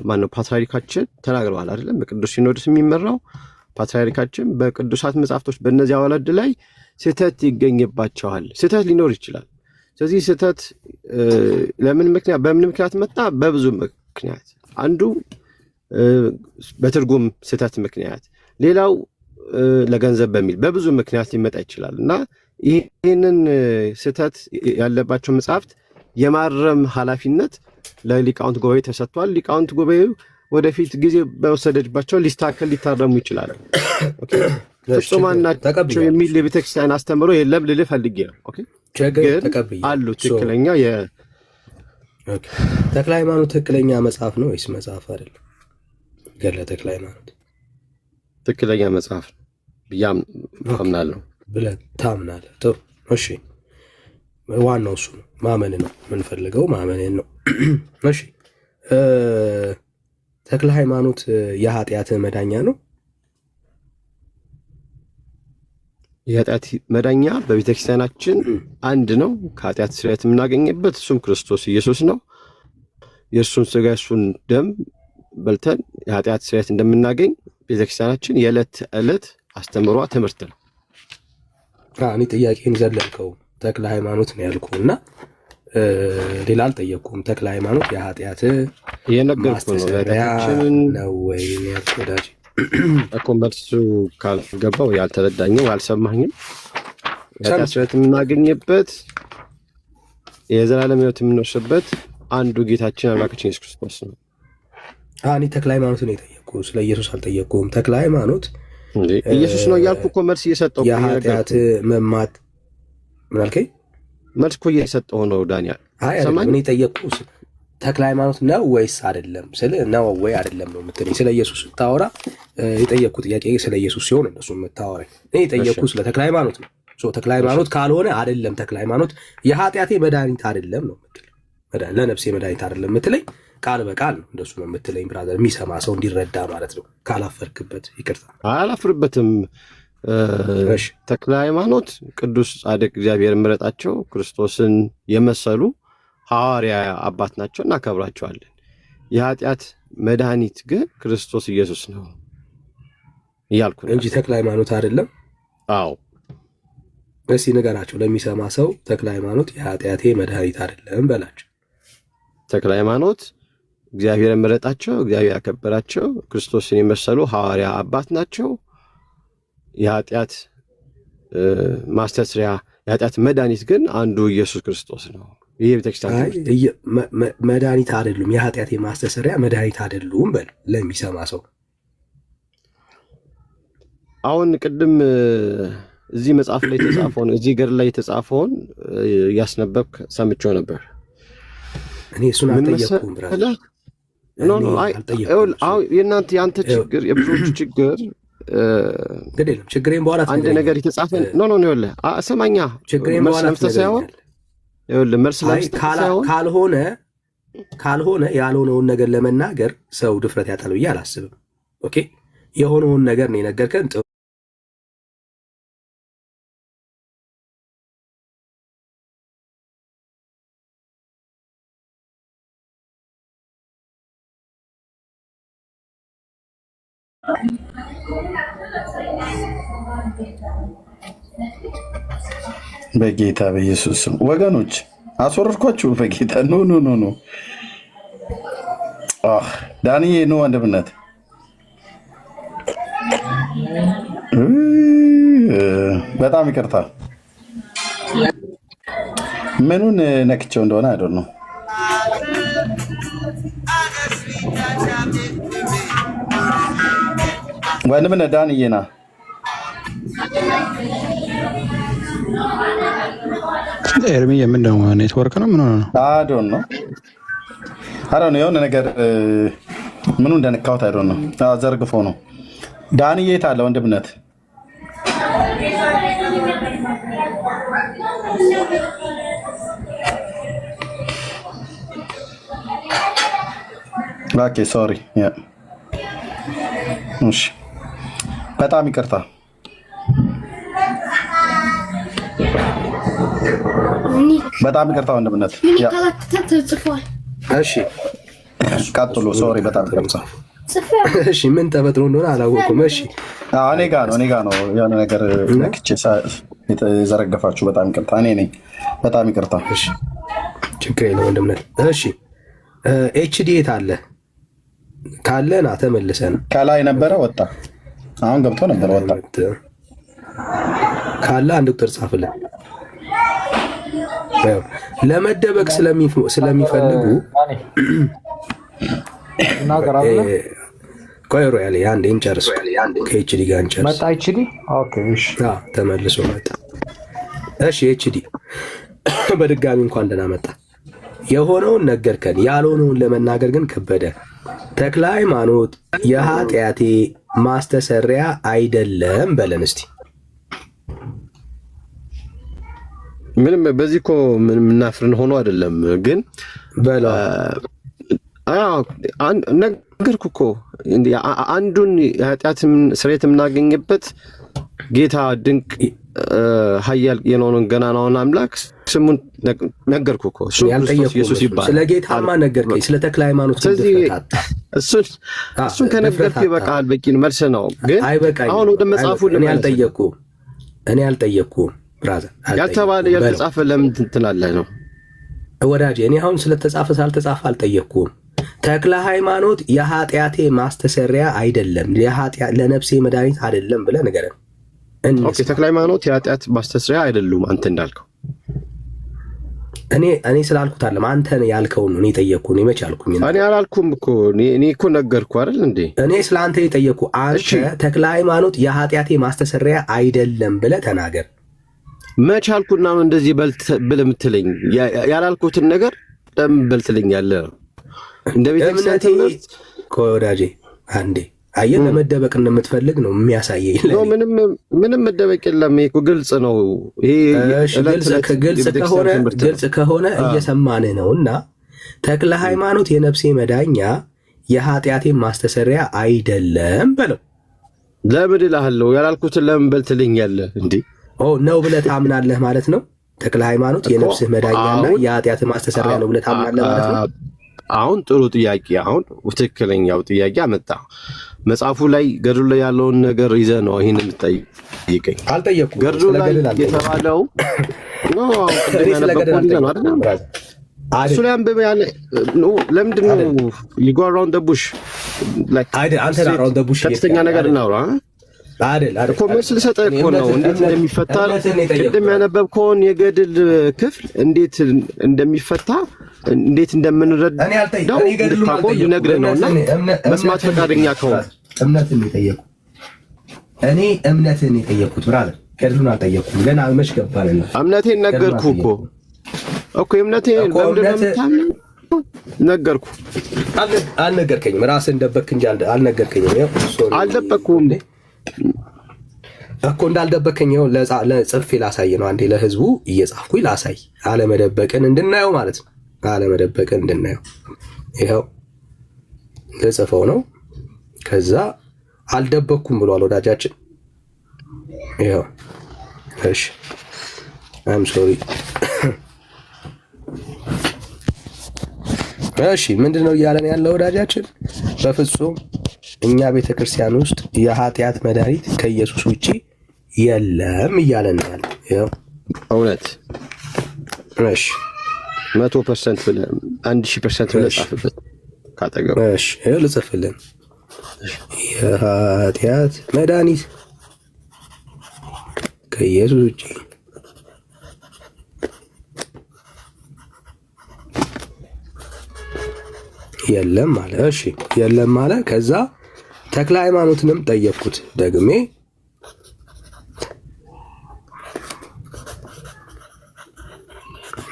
ማነው ፓትርያርካችን ተናግረዋል አይደለም? በቅዱስ ሲኖዶስ የሚመራው ፓትርያርካችን በቅዱሳት መጻሕፍቶች በእነዚህ አዋልድ ላይ ስህተት ይገኝባቸዋል። ስህተት ሊኖር ይችላል። ስለዚህ ስህተት በምን ምክንያት መጣ? በብዙ ምክንያት። አንዱ በትርጉም ስህተት ምክንያት፣ ሌላው ለገንዘብ በሚል በብዙ ምክንያት ሊመጣ ይችላል እና ይህንን ስህተት ያለባቸው መጽሐፍት የማረም ኃላፊነት ለሊቃውንት ጉባኤ ተሰጥቷል። ሊቃውንት ጉባኤው ወደፊት ጊዜ በወሰደባቸው ሊስተካከል ሊታረሙ ይችላል። ፍጹማን ናቸው የሚል የቤተክርስቲያን አስተምሮ የለም ልልህ ፈልጌ ነው። ግን አሉ ትክክለኛ ተክለ ሃይማኖት ትክክለኛ መጽሐፍ ነው ወይስ መጽሐፍ አይደለም? ገድለ ተክለ ሃይማኖት ትክክለኛ መጽሐፍ ብያም አምናለሁ ብለህ ታምናለህ? ጥሩ እሺ። ዋናው እሱ ነው፣ ማመን ነው የምንፈልገው፣ ማመንን ነው። እሺ ተክለ ሃይማኖት የኃጢአት መዳኛ ነው? የኃጢአት መዳኛ በቤተክርስቲያናችን አንድ ነው። ከኃጢአት ስርየት የምናገኝበት እሱም ክርስቶስ ኢየሱስ ነው። የእሱን ስጋ የእሱን ደም በልተን የኃጢአት ስርየት እንደምናገኝ ቤተክርስቲያናችን የዕለት ዕለት አስተምሯ ትምህርት ነው። እኔ ጥያቄን ዘለልከው ተክለ ሃይማኖት ነው ያልኩህ እና ሌላ አልጠየቅኩም። ተክለ ሃይማኖት የኃጢአት ማስተስረያ ነው ወይ ያልኩህ ወዳጅ? እኮ መልሱ ካልገባው ያልተረዳኝም አልሰማኝም። የኃጢአት ስርየት የምናገኝበት የዘላለም ሕይወት የምንወርስበት አንዱ ጌታችን አምላካችን ኢየሱስ ክርስቶስ ነው። እኔ ተክለ ሃይማኖት ነው የጠየቅኩህ፣ ስለ ኢየሱስ አልጠየቅኩም። ተክለ ሃይማኖት ኢየሱስ ነው እያልኩ እኮ መልስ እየሰጠሁ የኃጢአት መማት ምን አልከኝ? መልስ እኮ እየሰጠሁ ነው ዳንኤል። እኔ የጠየቅኩህ ተክለ ሃይማኖት ነው ወይስ አይደለም ስለ ነው ወይ አይደለም ነው የምትለኝ። ስለ ኢየሱስ ስታወራ የጠየቅኩህ ጥያቄ ስለ ኢየሱስ ሲሆን እነሱ የምታወራኝ። እኔ የጠየቅኩህ ስለ ተክለ ሃይማኖት ነው። ተክለ ሃይማኖት ካልሆነ አይደለም ተክለ ሃይማኖት የኃጢአቴ መድኃኒት አይደለም ነው የምትለኝ። ለነፍሴ መድኃኒት አይደለም የምትለኝ ቃል በቃል ነው እንደሱ ነው የምትለኝ። ብራዘር የሚሰማ ሰው እንዲረዳ ማለት ነው። ካላፈርክበት ይቅርታ። አላፍርበትም። ተክለ ሃይማኖት ቅዱስ ጻድቅ እግዚአብሔር ምረጣቸው ክርስቶስን የመሰሉ ሐዋርያ አባት ናቸው፣ እናከብራቸዋለን። የኃጢአት መድኃኒት ግን ክርስቶስ ኢየሱስ ነው እያልኩ ነው እንጂ ተክለ ሃይማኖት አይደለም። አዎ እስኪ ንገራቸው ለሚሰማ ሰው ተክለ ሃይማኖት የኃጢአቴ መድኃኒት አይደለም በላቸው። ተክለ ሃይማኖት እግዚአብሔር ምረጣቸው እግዚአብሔር ያከበራቸው ክርስቶስን የመሰሉ ሐዋርያ አባት ናቸው። የኃጢአት ማስተስሪያ የኃጢአት መድኃኒት ግን አንዱ ኢየሱስ ክርስቶስ ነው። ይሄ ቤተክርስቲያን መድኃኒት አይደሉም፣ የኃጢአት ማስተስሪያ መድኃኒት አይደሉም በል ለሚሰማ ሰው። አሁን ቅድም እዚህ መጽሐፍ ላይ የተጻፈውን እዚህ ገር ላይ የተጻፈውን ያስነበብክ ሰምቼው ነበር። እኔ እሱን አልጠየቅኩም ብራዘር። የእናንተ የአንተ ችግር የብዙዎቹ ችግር ግድ የለም። ችግሬን በኋላ አንድ ነገር የተጻፈ ይኸውልህ ሰማኛ ችግሬን በኋላ ሳይሆን ይኸውልህ መልስ ካልሆነ ያልሆነውን ነገር ለመናገር ሰው ድፍረት ያጣል ብዬ አላስብም። ኦኬ የሆነውን ነገር ነው የነገርከን። በጌታ በኢየሱስ ስም ወገኖች አስወረድኳችሁ። በጌታ ኖ ዳንዬ ኖ ወንድምነት በጣም ይቅርታ። ምኑን ነክቼው እንደሆነ አይደል ነው። ወንድምነት ዳንዬ ና ኤርሚ የምንደው ኔትወርክ ነው ምን ሆነ ነው? አዶን ነው የሆነ ነገር ምኑ እንደነካሁት አይዶን ነው። ዘርግፎ ነው። ዳንዬ የት አለ ወንድምነት? ኦኬ ሶሪ። እሺ በጣም ይቅርታ። በጣም ይቅርታ ወንድምነት። እሺ ቀጥሎ። ሶሪ በጣም ይቅርታ። እሺ ምን ተፈጥሮ እንደሆነ አላወኩም። እሺ እኔ ጋ ነው የሆነ ነገር ነክቼ የዘረገፋችሁ። በጣም ይቅርታ፣ እኔ ነኝ። በጣም ይቅርታ። እሺ ችግር የለም ወንድምነት። እሺ ኤችዲ የት አለ? ካለ ና ተመልሰን። ከላይ ነበረ ወጣ፣ አሁን ገብቶ ነበር ወጣ። ካለ አንድ ቁጥር ጻፍልን። ለመደበቅ ስለሚፈልጉ ቆይሮ ያለ አንዴ እንጨርስ። ከኤችዲ ጋር እንጨርስ። መጣ ኤችዲ። ኦኬ እሺ፣ ተመልሶ መጣ። እሺ ኤችዲ በድጋሚ እንኳን ደህና መጣ። የሆነውን ነገርከን፣ ያልሆነውን ለመናገር ግን ከበደ። ተክለ ሃይማኖት የኃጢአቴ ማስተሰሪያ አይደለም በለን እስቲ። ምንም በዚህ እኮ ምንም እናፍርን ሆኖ አይደለም ግን በላ ነገርኩ እኮ አንዱን የኃጢአት ስርየት የምናገኝበት ጌታ ድንቅ ኃያል የሆነውን ገናናውን አምላክ ስሙን ነገርኩ እኮ። እሱ ኢየሱስ ይባላል። ስለ ጌታማ ነገርከኝ፣ ስለ ተክለ ሃይማኖት እሱን ከነገርኩ ይበቃል። በቂ መልስ ነው። ግን አሁን ወደ መጽሐፉ እኔ አልጠየቅኩም ብራዘር። ያልተባለ ያልተጻፈ ለምን ትላለህ ነው ወዳጄ። እኔ አሁን ስለተጻፈ ሳልተጻፈ አልጠየቅኩም። ተክለ ሃይማኖት የኃጢአቴ ማስተሰሪያ አይደለም፣ ለነፍሴ መድኃኒት አይደለም ብለህ ንገረን። ኦኬ፣ ተክለ ሃይማኖት የኃጢአት ማስተሰሪያ አይደሉም አንተ እንዳልከው። እኔ ስላልኩት አይደለም፣ አንተ ያልከውን ነው እኔ ጠየቅኩ። እኔ መች አልኩኝ? እኔ አላልኩም እኮ። እኔ እኮ ነገርኩ አይደል እንዴ? እኔ ስለ አንተ የጠየቅኩ አንተ ተክለ ሃይማኖት የኃጢአቴ ማስተሰሪያ አይደለም ብለህ ተናገር። መች አልኩና ነው እንደዚህ ብለህ የምትለኝ? ያላልኩትን ነገር ለምን በል ትለኛለህ? እንደ ቤተክርስቲያን ትምህርት ወዳጄ አንዴ አየህ፣ ለመደበቅ እንደምትፈልግ ነው የሚያሳየኝ። ምንም መደበቅ የለም። ይሄ ግልጽ ነው። ግልጽ ከሆነ እየሰማንህ ነው። እና ተክለ ሃይማኖት የነፍሴ መዳኛ የኃጢአቴ ማስተሰሪያ አይደለም በለው። ለምን እልሃለሁ? ያላልኩትን ለምን በል ትለኛለህ እንዴ? ነው ብለህ ታምናለህ ማለት ነው። ተክለ ሃይማኖት የነፍስህ መዳኛና የኃጢአት ማስተሰሪያ ነው ብለህ ታምናለህ ማለት ነው። አሁን ጥሩ ጥያቄ። አሁን ትክክለኛው ጥያቄ አመጣ። መጽሐፉ ላይ ገድሉ ላይ ያለውን ነገር ይዘህ ነው ይሄን የምትጠይቀኝ? አልጠየኩም። ገድሉ ላይ የተባለው እሱ ላይ አንብበህ ያለ ለምንድን ነው you go around the bush like አንተ around the bush ከፍተኛ ነገር እናውራ አይደል እኮ መልስ ልሰጥህ እኮ ነው። እንዴት እንደሚፈታ ቅድም ያነበብከውን የገድል ክፍል እንዴት እንደሚፈታ እንዴት እንደምንረዳው ልነግርህ ነውና መስማት ፈቃደኛ ከሆነ እምነትን የጠየቁ እኔ እምነትን የጠየቁት ብራዘር፣ ገድሉን አልጠየኩም። ገና መች ገባንና እምነቴን ነገርኩህ እኮ እምነቴን በምንድን ነው የምታምነው? ነገርኩህ። አልነገርከኝም። ራስህን ደበክ እንጂ አልነገርከኝም። አልደበኩም እኮ እንዳልደበከኝ ይኸው ለጽፌ ላሳይ ነው። አንዴ ለህዝቡ እየጻፍኩኝ ላሳይ፣ አለመደበቅን እንድናየው ማለት ነው። አለመደበቅን እንድናየው ይኸው ልጽፈው ነው። ከዛ አልደበኩም ብሏል ወዳጃችን። ይኸው እሺ፣ አም ሶሪ። እሺ ምንድነው እያለን ያለው ወዳጃችን? በፍጹም እኛ ቤተክርስቲያን ውስጥ የኃጢአት መድኃኒት ከኢየሱስ ውጪ የለም እያለን ያለ ያው እውነት። እሺ 100% ብለህ 1000% ብለህ ጻፍበት ካጠገቡ። እሺ ይኸው ልጽፍልን። የኃጢአት መድኃኒት ከኢየሱስ ውጪ የለም ማለት። እሺ የለም ማለት ከዛ ተክለ ሃይማኖትንም ጠየቅኩት ደግሜ።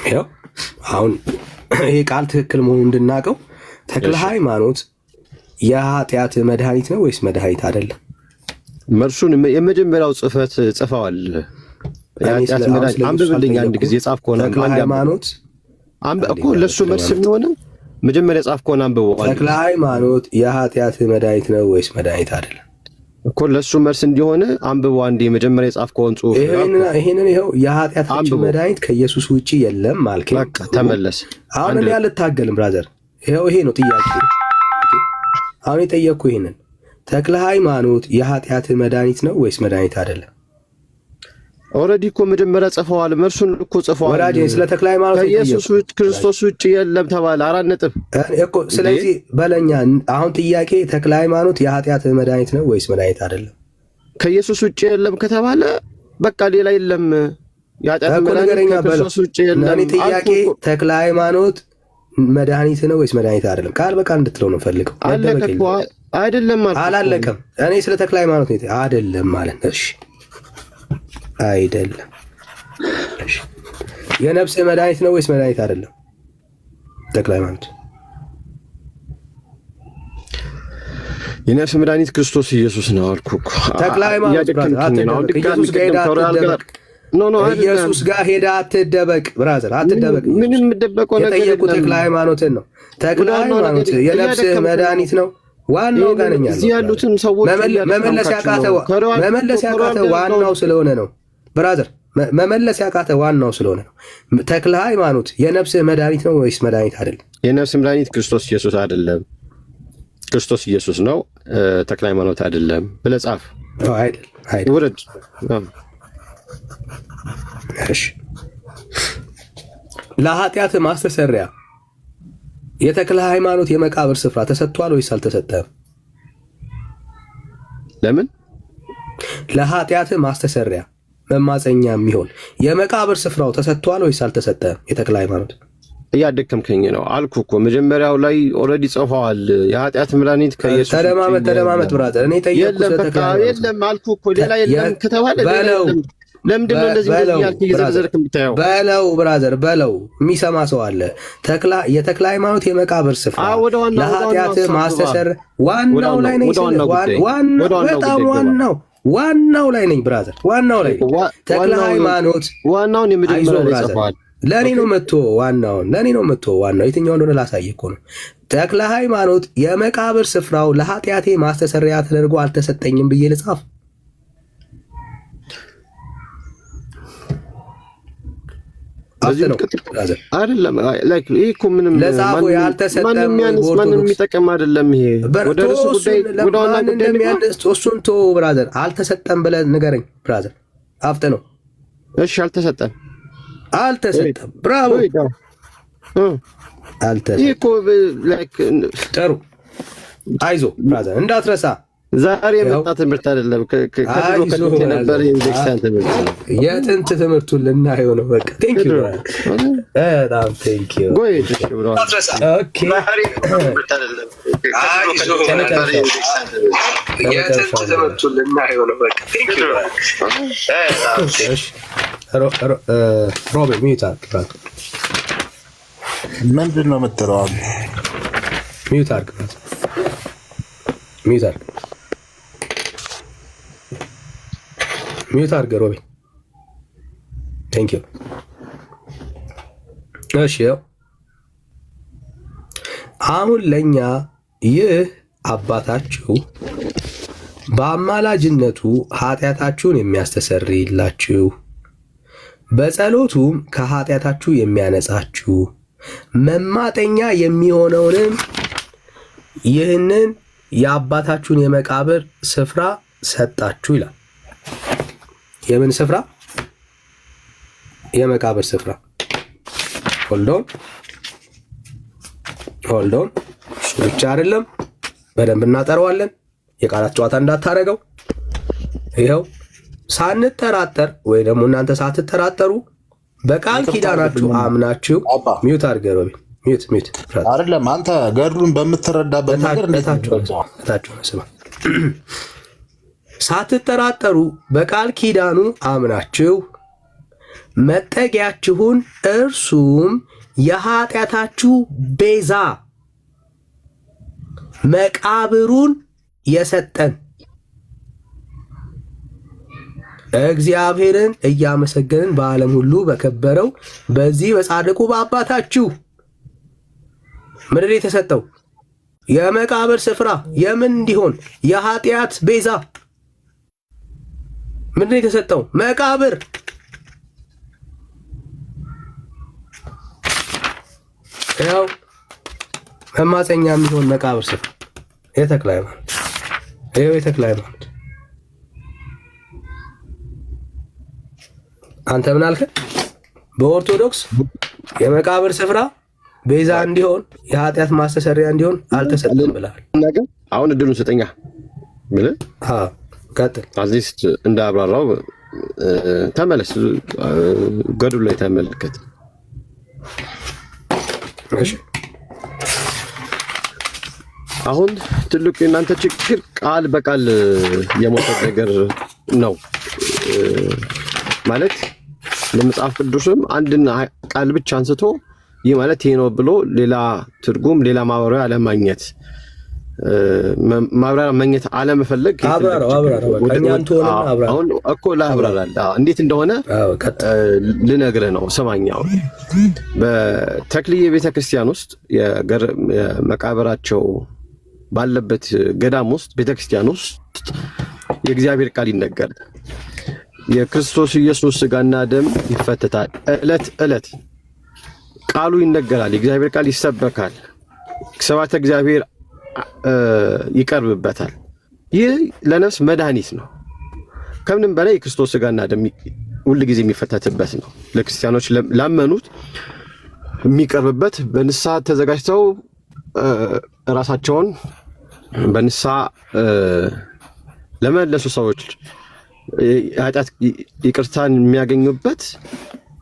ይኸው አሁን ይሄ ቃል ትክክል መሆኑን እንድናውቀው ተክለ ሃይማኖት የኃጢአት መድኃኒት ነው ወይስ መድኃኒት አይደለም? መልሱን የመጀመሪያው ጽፈዋል። የኃጢአት መድኃኒት አንብብልኝ አንድ ጊዜ ጻፍ ከሆነ ተክለ ሃይማኖት እኮ ለሱ መልስ የሚሆነው መጀመሪያ ጻፍ ከሆነ አንብበዋል። ተክለ ሃይማኖት የኃጢአት መድኃኒት ነው ወይስ መድኃኒት አይደለም እኮ ለሱ መልስ እንዲሆነ አንብበው አንዴ መጀመሪያ ጻፍ ከሆነ ጽሁፍ ይሄንን ይኸው የኃጢአት መድኃኒት ከኢየሱስ ውጪ የለም አልከኝ። በቃ ተመለስ። አሁን እኔ አልታገልም ብራዘር። ይሄ ነው ጥያቄ። አሁን የጠየቅኩ ይሄንን ተክለ ሃይማኖት የኃጢአት መድኃኒት ነው ወይስ መድኃኒት አይደለም? ኦልሬዲ እኮ መጀመሪያ ጽፈዋል። መልሱን እኮ ጽፈዋል። ወራጅ ስለ ተክለ ሃይማኖት ከኢየሱስ ክርስቶስ ውጭ የለም ተባለ። 4 ነጥብ እኮ። ስለዚህ በለኛ አሁን ጥያቄ ተክለ ሃይማኖት የኃጢአት መድኃኒት ነው ወይስ መድኃኒት አይደለም? ከኢየሱስ ውጭ የለም ከተባለ በቃ ሌላ የለም። የኃጢአት መድኃኒት ከክርስቶስ ውጭ የለም። እኔ ጥያቄ ተክለ ሃይማኖት መድኃኒት ነው ወይስ መድኃኒት አይደለም? ቃል በቃል እንድትለው ነው ፈልገው። አለቀ እኮ አይደለም ማለት አላለቀም። እኔ ስለ ተክለ ሃይማኖት ነው አይደለም ማለት ነው። እሺ አይደለም። እሺ የነፍስ መድኃኒት ነው ወይስ መድኃኒት አይደለም? ተክለ ሃይማኖት የነፍስ መድኃኒት ክርስቶስ ኢየሱስ ነው አልኩህ እኮ። ተክለ ሃይማኖት ኢየሱስ ጋር ሄዳ አትደበቅ፣ ብራዘር አትደበቅ። ምንም የምደበቀው ነገር የለም። የጠየቁ ተክለ ሃይማኖትን ነው። ተክለ ሃይማኖት የነፍስ መድኃኒት ነው። ዋናው ጋር ነኝ እዚህ ያሉትን ሰዎች መመለስ ያቃተው ዋናው ስለሆነ ነው። ብራዘር መመለስ ያቃተ ዋናው ስለሆነ ነው። ተክለ ሃይማኖት የነፍስ መድኃኒት ነው ወይስ መድኃኒት አይደለም? የነፍስ መድኃኒት ክርስቶስ ኢየሱስ አይደለም። ክርስቶስ ኢየሱስ ነው፣ ተክለ ሃይማኖት አይደለም ብለህ ጻፍ። አይደል ውረድ። እሺ ለኃጢአት ማስተሰሪያ የተክለ ሃይማኖት የመቃብር ስፍራ ተሰጥቷል ወይስ አልተሰጠም? ለምን? ለኃጢአት ማስተሰሪያ መማፀኛ የሚሆን የመቃብር ስፍራው ተሰጥቷል ወይስ አልተሰጠም? የተክለ ሃይማኖት እያደከምከኝ ነው አልኩህ እኮ መጀመሪያው ላይ ኦልሬዲ ጽፈዋል። የኃጢአት መድኃኒት ከኢየሱስ ተደማመጥ ብራዘር። እኔ ጠየቅኩ የለም አልኩህ እኮ ሌላ የለም ከተባለ ለምንድን ነው እንደዚህ ያልክ እየዘረዘርክ የምታየው? በለው ብራዘር በለው። የሚሰማ ሰው አለ። የተክለ ሃይማኖት የመቃብር ስፍራ ለኃጢአት ማስተሰር ዋናው ላይ ነኝ። በጣም ዋናው ላይ ነኝ ብራዘር፣ ዋናው ላይ ተክለ ሃይማኖት ዋናውን የመጀመሪያ ጽፈዋል። ለእኔ ነው መጥቶ ዋናው የትኛው እንደሆነ ላሳየህ እኮ ነው። ተክለ ሃይማኖት የመቃብር ስፍራው ለኃጢአቴ ማስተሰሪያ ተደርጎ አልተሰጠኝም ብዬ ልጻፍ? አይደለም ላይክ ይሄ እኮ ምንም ለጻፉ ያልተሰጠም ማንም የሚጠቀም አይደለም። ይሄ ወደ ርዕሱ ጉዳይ ወደ ዋና ጉዳይ እሱን ተወው ብራዘር። አልተሰጠም ብለህ ንገረኝ ብራዘር። አፍጥ ነው። እሺ አልተሰጠም። ብራቮ። አልተሰጠም። ይሄ እኮ ላይክ ጥሩ። አይዞህ ብራዘር እንዳትረሳ። ዛሬ የመጣ ትምህርት አይደለም። ከድሮ ከጥንት የነበረ የቤተክርስቲያን ትምህርት ነው። የጥንት ትምህርቱን ልናየው ነው። በቃ ቴንክ ዩ በጣም ቴንክ ዩ። ሮቤል ሚዩት አድርግ። ምንድን ነው የምትለው? ሚዩት አድርግ። ሚዩት አድርግ። ሚዩት አድርግ ሮቤል። ቴንክ ዩ። እሺ አሁን ለእኛ ይህ አባታችሁ በአማላጅነቱ ኃጢአታችሁን የሚያስተሰርይላችሁ በጸሎቱም ከኃጢአታችሁ የሚያነጻችሁ መማጠኛ የሚሆነውንም ይህንን የአባታችሁን የመቃብር ስፍራ ሰጣችሁ ይላል። የምን ስፍራ? የመቃብር ስፍራ። ሆልዶን እሱ ብቻ አይደለም፣ በደንብ እናጠረዋለን። የቃላት ጨዋታ እንዳታረገው። ይኸው ሳንጠራጠር ወይ ደግሞ እናንተ ሳትጠራጠሩ በቃል ኪዳናችሁ አምናችሁ ሚዩት አድርገህ ሮቢ ሚዩት አይደለም። አንተ ገድሉን በምትረዳበት ነገር እታችሁ ስማ። ሳትጠራጠሩ በቃል ኪዳኑ አምናችሁ መጠጊያችሁን እርሱም የኃጢአታችሁ ቤዛ መቃብሩን የሰጠን እግዚአብሔርን እያመሰገንን በዓለም ሁሉ በከበረው በዚህ በጻድቁ በአባታችሁ ምድር የተሰጠው የመቃብር ስፍራ የምን እንዲሆን? የኃጢአት ቤዛ ምንድን የተሰጠው? መቃብር። ያው መማፀኛ የሚሆን መቃብር ስፍራ የተክለ ሃይማኖት ይኸው የተክለ ሃይማኖት አንተ ምን አልከ? በኦርቶዶክስ የመቃብር ስፍራ ቤዛ እንዲሆን የኃጢአት ማስተሰሪያ እንዲሆን አልተሰጠም ብለሃል። ነገር አሁን እድሉን ስጠኛ ብለህ ቀጥል። አዚስት እንዳብራራው ተመለስ፣ ገድሉ ላይ ተመልከት። እሺ አሁን ትልቁ የእናንተ ችግር ቃል በቃል የሞተት ነገር ነው ማለት ለመጽሐፍ ቅዱስም አንድና ቃል ብቻ አንስቶ ይህ ማለት ይሄ ነው ብሎ ሌላ ትርጉም ሌላ ማብራሪያ አለማግኘት ማብራሪያ ማግኘት አለመፈለግ አሁን እኮ ላብራራል እንዴት እንደሆነ ልነግርህ ነው። ሰማኛው በተክልዬ ቤተክርስቲያን ውስጥ የመቃብራቸው ባለበት ገዳም ውስጥ ቤተክርስቲያን ውስጥ የእግዚአብሔር ቃል ይነገራል። የክርስቶስ ኢየሱስ ሥጋና ደም ይፈተታል። ዕለት ቃሉ ይነገራል። የእግዚአብሔር ቃል ይሰበካል። ስብሐተ እግዚአብሔር ይቀርብበታል። ይህ ለነፍስ መድኃኒት ነው። ከምንም በላይ የክርስቶስ ሥጋና ደም ሁል ጊዜ የሚፈተትበት ነው። ለክርስቲያኖች ላመኑት የሚቀርብበት በንስሐ ተዘጋጅተው ራሳቸውን በንስሐ ለመለሱ ሰዎች ኃጢአት ይቅርታን የሚያገኙበት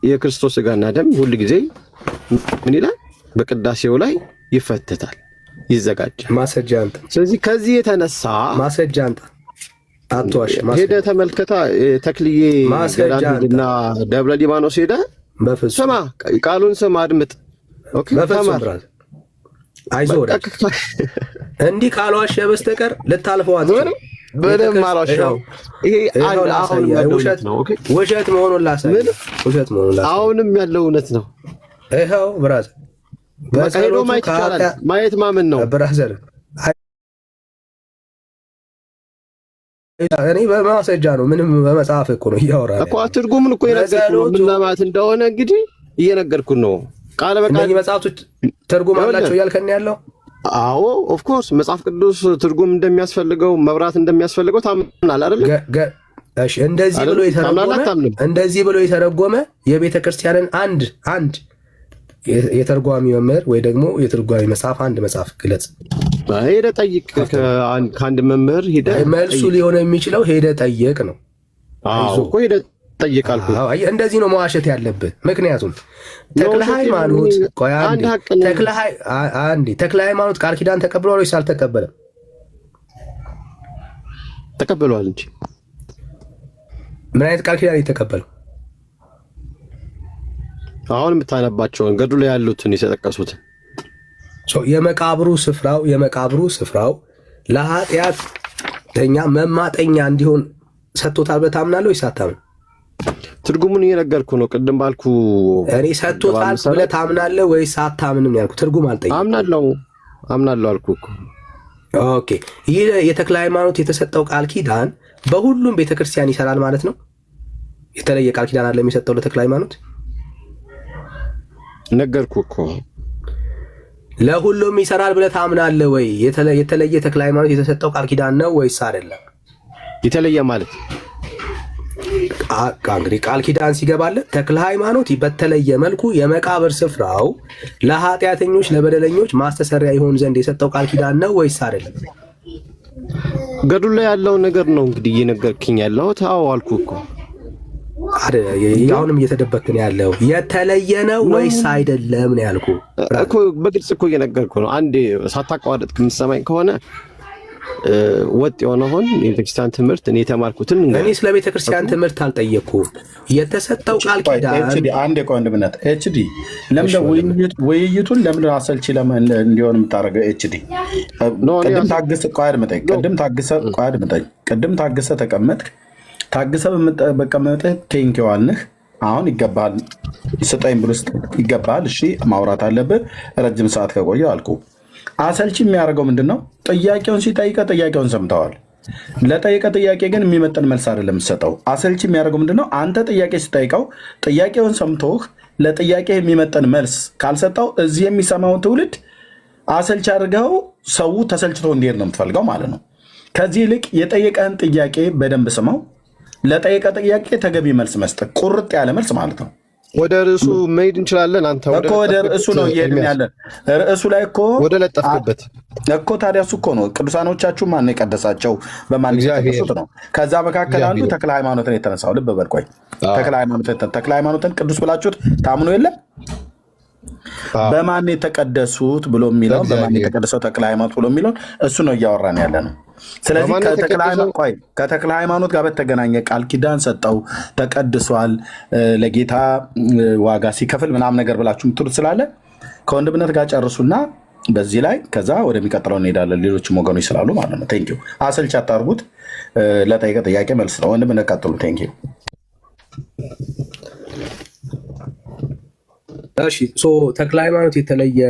የክርስቶስ ሥጋና ደም ሁል ጊዜ ምን ይላል? በቅዳሴው ላይ ይፈተታል፣ ይዘጋጃል። ማስረጃ አንተ። ስለዚህ ከዚህ የተነሳ ማስረጃ አንተ አትዋሽ። ሄደህ ተመልከታ። ተክልዬ ገዳምና ደብረ ሊባኖስ ሄደህ በፍጹም ስማ፣ ቃሉን ስማ፣ አድምጥ። ኦኬ ተማር። አይዞህ እንዲህ ካልዋሸ በስተቀር ልታልፈው አትችልም። በደም ማራሻው ይሄ አንድ አሁን ውሸት ነው። ኦኬ ውሸት መሆኑን ላሳይ። ውሸት መሆኑን ላሳይ። አሁንም ያለው እውነት ነው። ይሄው ብራዘር በሄዶ ማየት ይቻላል። ማየት ማመን ነው ብራዘር። እኔ በማስረጃ ነው፣ ምንም በመጽሐፍ እኮ ነው እያወራህ እኮ። ትርጉምን እኮ የነገርኩህ ነው። ምን ለማለት እንደሆነ እንግዲህ እየነገርኩህ ነው። ቃል በቃል እነዚህ መጽሐፎች ትርጉም አላቸው እያልከኝ ያለው? አዎ ኦፍ ኮርስ መጽሐፍ ቅዱስ ትርጉም እንደሚያስፈልገው መብራት እንደሚያስፈልገው ታምናለህ አይደል? እሺ እንደዚህ ብሎ የተረጎመ የቤተ ክርስቲያንን አንድ የተርጓሚ መምህር ወይ ደግሞ የትርጓሚ መጽሐፍ አንድ መጽሐፍ ግለጽ። ሄደህ ጠይቅ። ከአንድ መምህር ሄደህ መልሱ ሊሆን የሚችለው ሄደህ ጠይቅ ነው። አዎ እኮ ሄደህ ጠይቅ አልኩህ። እንደዚህ ነው መዋሸት ያለብህ። ምክንያቱም ተክለ ሃይማኖት ተክለ ሃይማኖት ቃል ኪዳን ተቀብሏል ወይስ አልተቀበለም? ተቀብሏል እንጂ። ምን አይነት ቃል ኪዳን የተቀበለው? አሁን የምታነባቸውን ገድሉ ላይ ያሉትን የተጠቀሱትን የመቃብሩ ስፍራው ለኃጢአተኛ መማጠኛ እንዲሆን ሰጥቶታል ብለህ ታምናለህ ወይስ አታምንም? ትርጉሙን እየነገርኩህ ነው። ቅድም ባልኩ እኔ ሰጥቶታል ብለህ ታምናለህ ወይስ አታምንም ያልኩህ። ትርጉም አልጠየቅኩም። አምናለሁ አልኩህ እኮ። ኦኬ። ይህ የተክለ ሃይማኖት የተሰጠው ቃል ኪዳን በሁሉም ቤተክርስቲያን ይሰራል ማለት ነው? የተለየ ቃል ኪዳን አለ የሚሰጠው ለተክለ ሃይማኖት? ነገርኩህ እኮ። ለሁሉም ይሰራል ብለህ ታምናለህ ወይ? የተለየ ተክለ ሃይማኖት የተሰጠው ቃል ኪዳን ነው ወይስ አይደለም? የተለየ ማለት እንግዲህ ቃል ኪዳን ሲገባለት ተክለ ሃይማኖት በተለየ መልኩ የመቃብር ስፍራው ለኃጢአተኞች ለበደለኞች ማስተሰሪያ ይሆን ዘንድ የሰጠው ቃል ኪዳን ነው ወይስ አይደለም? ገድሉ ላይ ያለው ነገር ነው እንግዲህ እየነገርክኝ ያለሁት። አዎ አልኩህ እኮ። አሁንም እየተደበክን ያለው የተለየ ነው ወይስ አይደለም ነው ያልኩህ እኮ። በግልጽ እኮ እየነገርኩህ ነው። አንዴ ሳታቋርጥ የምትሰማኝ ከሆነ ወጥ የሆነውን የቤተክርስቲያን ትምህርት እኔ የተማርኩትን እኔ ስለ ቤተክርስቲያን ትምህርት አልጠየቅኩም። የተሰጠው ቃል ኪዳን አንድ የቆንድምነት ኤችዲ ለምን ውይይቱን ለምን አሰልቺ እንዲሆን የምታደርገው? ኤችዲ ቅድም ታግሰ ተቀመጥክ። ታግሰ በመቀመጥህ ቴንኪው አልንህ። አሁን ይገባል ስጠኝ ብሎ ይገባል። እሺ ማውራት አለብህ። ረጅም ሰዓት ከቆየው አልኩ። አሰልቺ የሚያደርገው ምንድን ነው? ጥያቄውን ሲጠይቀ ጥያቄውን ሰምተዋል። ለጠየቀ ጥያቄ ግን የሚመጥን መልስ አይደለም የምትሰጠው። አሰልቺ የሚያደርገው ምንድን ነው? አንተ ጥያቄ ሲጠይቀው ጥያቄውን ሰምቶህ ለጥያቄ የሚመጥን መልስ ካልሰጠው እዚህ የሚሰማው ትውልድ አሰልች አድርገው ሰው ተሰልችቶ እንዲሄድ ነው የምትፈልገው ማለት ነው። ከዚህ ይልቅ የጠየቀህን ጥያቄ በደንብ ስማው። ለጠየቀ ጥያቄ ተገቢ መልስ መስጠት፣ ቁርጥ ያለ መልስ ማለት ነው። ወደ ርዕሱ መሄድ እንችላለን። አንተ ወደ ርዕሱ ነው እየሄድን ያለን። ርዕሱ ላይ እኮ ወደ ለጠፍክበት እኮ ታዲያ እሱ እኮ ነው ቅዱሳኖቻችሁ ማን የቀደሳቸው በማን የቀደሱት ነው። ከዛ መካከል አንዱ ተክለ ሃይማኖትን የተነሳው ልብ በል ቆይ፣ ተክለ ሃይማኖትን ቅዱስ ብላችሁት ታምኑ የለም በማን የተቀደሱት ብሎ የሚለው በማን የተቀደሰው ተክለ ሃይማኖት ብሎ የሚለው እሱ ነው እያወራን ያለ ነው። ስለዚህ ከተክለ ሃይማኖት ጋር በተገናኘ ቃል ኪዳን ሰጠው፣ ተቀድሷል፣ ለጌታ ዋጋ ሲከፍል ምናምን ነገር ብላችሁ ምትሉት ስላለ ከወንድምነት ጋር ጨርሱና በዚህ ላይ ከዛ ወደሚቀጥለው እንሄዳለን። ሌሎችም ወገኖች ስላሉ ማለት ነው። ቴንኪው። አሰልች አታርጉት። ለጠየቀ ጥያቄ መልስ ነው። ወንድምነት ቀጥሉ። ቴንኪው። እሺ ተክለ ሃይማኖት የተለየ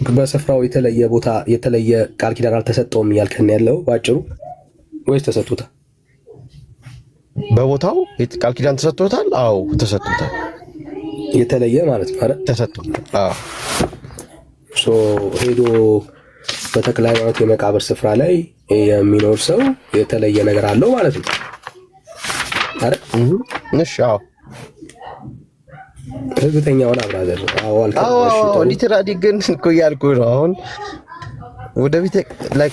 በስፍራው የተለየ ቦታ የተለየ ቃል ኪዳን አልተሰጠውም እያልከን ያለው ባጭሩ ወይስ ተሰጥቶታል? በቦታው ቃል ኪዳን ተሰጥቶታል። አዎ ተሰጥቶታል። የተለየ ማለት ነው አይደል? ተሰጥቶታል። አዎ ሄዶ በተክለ ሃይማኖት የመቃብር ስፍራ ላይ የሚኖር ሰው የተለየ ነገር አለው ማለት ነው አይደል? እሺ አዎ እርግጠኛውን አብራዘር አዎ ሊትራሊ ግን እኮ እያልኩህ ነው። አሁን ወደ ቤተ ላይ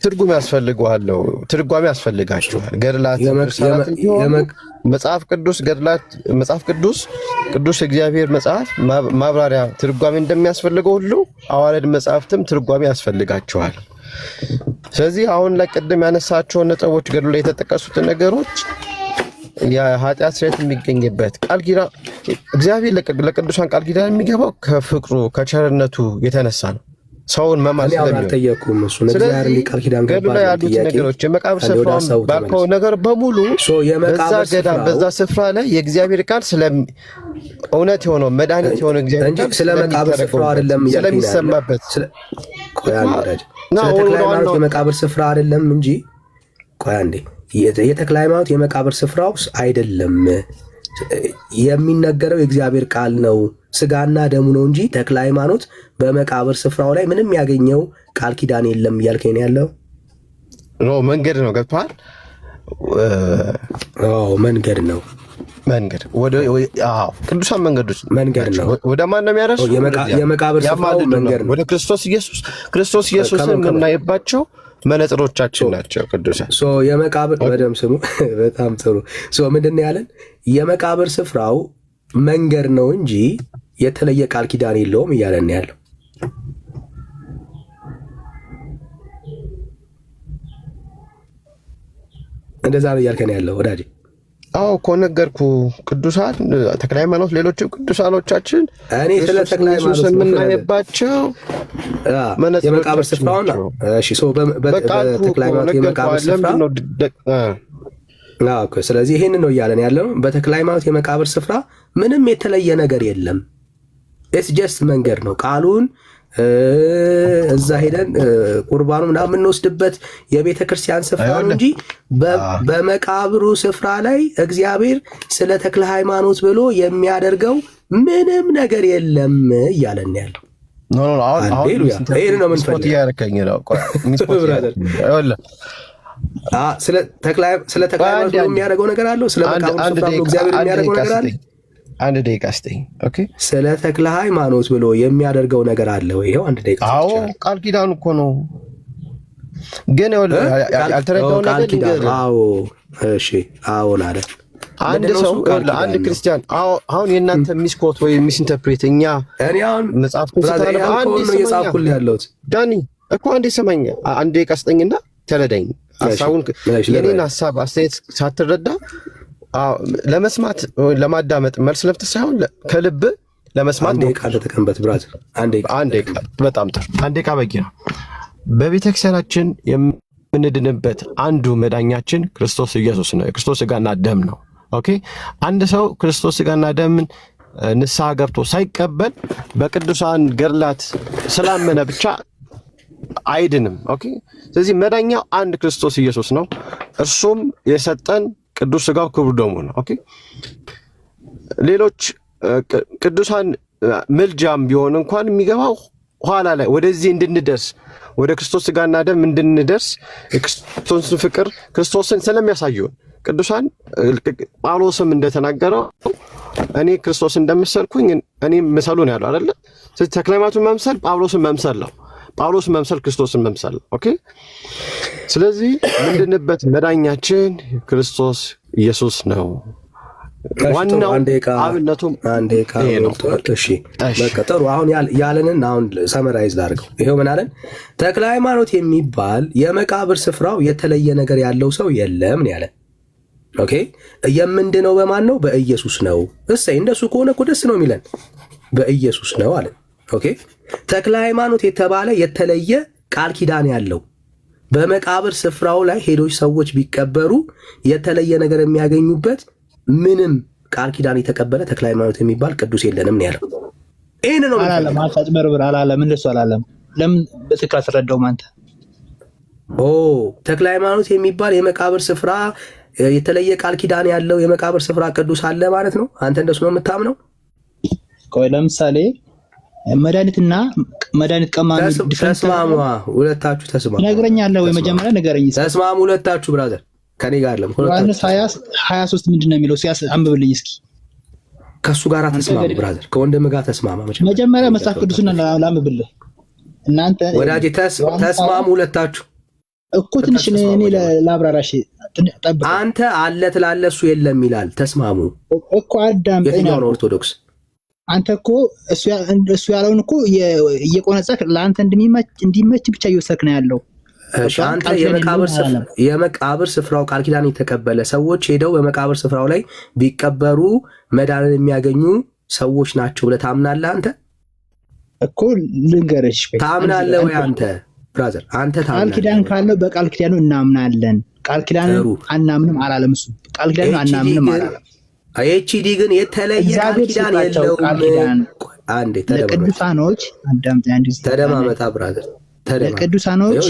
ትርጉም ያስፈልገዋል፣ ትርጓሜ ያስፈልጋቸዋል። ገድላት መጽሐፍ ቅዱስ ገድላት መጽሐፍ ቅዱስ እግዚአብሔር መጽሐፍ ማብራሪያ ትርጓሜ እንደሚያስፈልገው ሁሉ ሐዋርያት መጽሐፍትም ትርጓሜ ያስፈልጋቸዋል። ስለዚህ አሁን ላይ ቅድም ያነሳቸው ነጥቦች ገድሉ ላይ የተጠቀሱት ነገሮች የኃጢአት ስርየት የሚገኝበት ቃል ኪዳን እግዚአብሔር ለቅዱሳን ቃል ኪዳን የሚገባው ከፍቅሩ ከቸርነቱ የተነሳ ነው። ሰውን መማር ስለሚጠየቁም እሱ ነገር ቃል ኪዳን ገድሉ ላይ ያሉት ነገሮች የመቃብር ስፍራውን ባልከው ነገር በሙሉ በዛ ገዳም በዛ ስፍራ ላይ የእግዚአብሔር ቃል እውነት የሆነው መድኃኒት የሆነው እግዚአብሔር ቃል ስለ መቃብር ስፍራው አይደለም ስለሚሰማበት ተክለ ሃይማኖት የመቃብር ስፍራ አይደለም እንጂ ቆይ አንዴ የተክለ ሃይማኖት የመቃብር ስፍራው አይደለም የሚነገረው የእግዚአብሔር ቃል ነው፣ ስጋና ደሙ ነው እንጂ ተክለ ሃይማኖት በመቃብር ስፍራው ላይ ምንም ያገኘው ቃል ኪዳን የለም እያልከኝ ያለው መንገድ ነው። ገብቶሃል? መንገድ ነው። መንገድ ቅዱሳን መንገድ ነው። ወደ ማን ነው የሚያደርሱ? የመቃብር ስፍራው መንገድ ነው። ወደ ክርስቶስ ኢየሱስን የምናይባቸው መነጽሮቻችን ናቸው ቅዱሳን። የመቃብር በደም ስሙ። በጣም ጥሩ። ምንድን ነው ያለን? የመቃብር ስፍራው መንገድ ነው እንጂ የተለየ ቃል ኪዳን የለውም እያለን ያለው። እንደዛ ነው እያልከን ያለው ወዳጅ። አዎ እኮ ነገርኩህ። ቅዱሳን ተክለ ሃይማኖት፣ ሌሎችም ቅዱሳኖቻችን እኔ ስለ ተክለ ሃይማኖት የምናይባቸው የመቃብር ስፍራውን በተክለ ሃይማኖት የመቃብር ስፍራ ስለዚህ ይሄን ነው እያለን ያለው። በተክለ ሃይማኖት የመቃብር ስፍራ ምንም የተለየ ነገር የለም። ኢትስ ጀስት መንገድ ነው። ቃሉን እዛ ሄደን ቁርባኑ ምናምን የምንወስድበት የቤተ ክርስቲያን ስፍራ ነው እንጂ በመቃብሩ ስፍራ ላይ እግዚአብሔር ስለ ተክለ ሃይማኖት ብሎ የሚያደርገው ምንም ነገር የለም እያለን ያለው። ይሄን ነው ስለ ተክለ ሃይማኖት የሚያደርገው ነገር አለው። ስለ መቃብሩ ስፍራ ብሎ እግዚአብሔር የሚያደርገው ነገር አለ። አንድ ደቂቃ ስጠኝ። ኦኬ፣ ስለ ተክለ ሃይማኖት ብሎ የሚያደርገው ነገር አለ ወይ? ይሄው አንድ ደቂቃ። አዎ ቃል ኪዳኑ እኮ ነው። ግን ያልተረዳው ነገር አዎ፣ እሺ፣ አዎን አለ አንድ ሰው ለአንድ ክርስቲያን። አሁን የእናንተ ሚስኮት ወይ ሚስኢንተርፕሬት እኔ አሁን መጽሐፍ አንድ ነው የጻፍኩልህ ያለሁት ዳኒ እኮ አንዴ ሰማኝ። አንድ ደቂቃ ስጠኝና ተረዳኝ። ሐሳቡን የኔን ሐሳብ አስተያየት ሳትረዳ ለመስማት ለማዳመጥ መልስ ለፍተህ ሳይሆን ከልብ ለመስማት አንዴ ቃል ተጠቀምበት ብራዘር። አንዴ ቃል በጣም ጥሩ። አንዴ ቃል በቂ ነው። በቤተክርስቲያናችን የምንድንበት አንዱ መዳኛችን ክርስቶስ ኢየሱስ ነው። የክርስቶስ ሥጋና ደም ነው። ኦኬ፣ አንድ ሰው ክርስቶስ ሥጋና ደምን ንስሐ ገብቶ ሳይቀበል በቅዱሳን ገድላት ስላመነ ብቻ አይድንም። ኦኬ፣ ስለዚህ መዳኛው አንድ ክርስቶስ ኢየሱስ ነው። እርሱም የሰጠን ቅዱስ ሥጋው ክቡር ደሙ ነው። ኦኬ፣ ሌሎች ቅዱሳን ምልጃም ቢሆን እንኳን የሚገባው ኋላ ላይ ወደዚህ እንድንደርስ ወደ ክርስቶስ ሥጋና ደም እንድንደርስ የክርስቶስን ፍቅር ክርስቶስን ስለሚያሳዩን ቅዱሳን ጳውሎስም እንደተናገረው እኔ ክርስቶስ እንደምሰልኩኝ እኔ ምሰሉ ነው ያለው አይደለ? ስለዚህ ተክለ ሃይማኖትን መምሰል ጳውሎስን መምሰል ነው። ጳውሎስን መምሰል ክርስቶስን መምሰል ነው። ኦኬ። ስለዚህ ምንድንበት መዳኛችን ክርስቶስ ኢየሱስ ነው። ዋናው አብነቱም አንዴ ነው። እሺ በቃ ጥሩ። አሁን ያለንን አሁን ሰመራይዝ ላድርገው። ይሄው ምን አለን? ተክለ ሃይማኖት የሚባል የመቃብር ስፍራው የተለየ ነገር ያለው ሰው የለም ነው ያለን። ኦኬ። የምንድነው በማን ነው? በኢየሱስ ነው። እሰይ እንደሱ ከሆነ እኮ ደስ ነው የሚለን። በኢየሱስ ነው አለን። ኦኬ። ተክለ ሃይማኖት የተባለ የተለየ ቃል ኪዳን ያለው በመቃብር ስፍራው ላይ ሄዶች ሰዎች ቢቀበሩ የተለየ ነገር የሚያገኙበት ምንም ቃል ኪዳን የተቀበለ ተክለ ሃይማኖት የሚባል ቅዱስ የለንም ነው ያለው። ይሄን ነው አላለም። አታጭበርብር አላለም። እንደሱ አላለም። ለምን በትክክል አትረዳውም አንተ? ተክለ ሃይማኖት የሚባል የመቃብር ስፍራ የተለየ ቃል ኪዳን ያለው የመቃብር ስፍራ ቅዱስ አለ ማለት ነው። አንተ እንደሱ ነው የምታምነው? ቆይ ለምሳሌ መድኃኒትና መድኃኒት ቀማሚ ተስማሙ። ሁለታችሁ ተስማሙ። ትነግረኛለህ ወይ? መጀመሪያ ንገረኝ። ተስማሙ ሁለታችሁ ብራዘር ከኔ ጋር አይደለም። ዮሐንስ 20:23 ምንድነው የሚለው? አንብብልኝ እስኪ። ከሱ ጋር ተስማሙ ብራዘር፣ ከወንድም ጋር ተስማማ። መጀመሪያ መጽሐፍ ቅዱስን ላንብብልህ። እናንተ ወዳጄ ተስማሙ ሁለታችሁ እኮ። ትንሽ እኔ ላብራራሽ ጠብቅ። አንተ አለ ትላለህ፣ እሱ የለም ይላል። ተስማሙ እኮ አዳም። የትኛው ነው ኦርቶዶክስ? አንተ እኮ እሱ ያለውን እኮ እየቆነጸክ ለአንተ እንዲመች ብቻ እየወሰድክ ነው ያለው። አንተ የመቃብር ስፍራው ቃል ኪዳን የተቀበለ ሰዎች ሄደው በመቃብር ስፍራው ላይ ቢቀበሩ መዳንን የሚያገኙ ሰዎች ናቸው ብለህ ታምናለህ? አንተ እኮ ልንገርሽ፣ ታምናለህ ወይ አንተ ብራዘር? አንተ ታምናለህ? ቃል ኪዳን ካለው በቃል ኪዳኑ እናምናለን። ቃል ኪዳኑ አናምንም አላለም እሱ። ቃል ኪዳኑ አናምንም አላለም። ኤችዲ ግን የተለየ ቃል ኪዳን የለውም። አንዴ ለቅዱሳኖች ተደማመጣ ብራዘር፣ ለቅዱሳኖች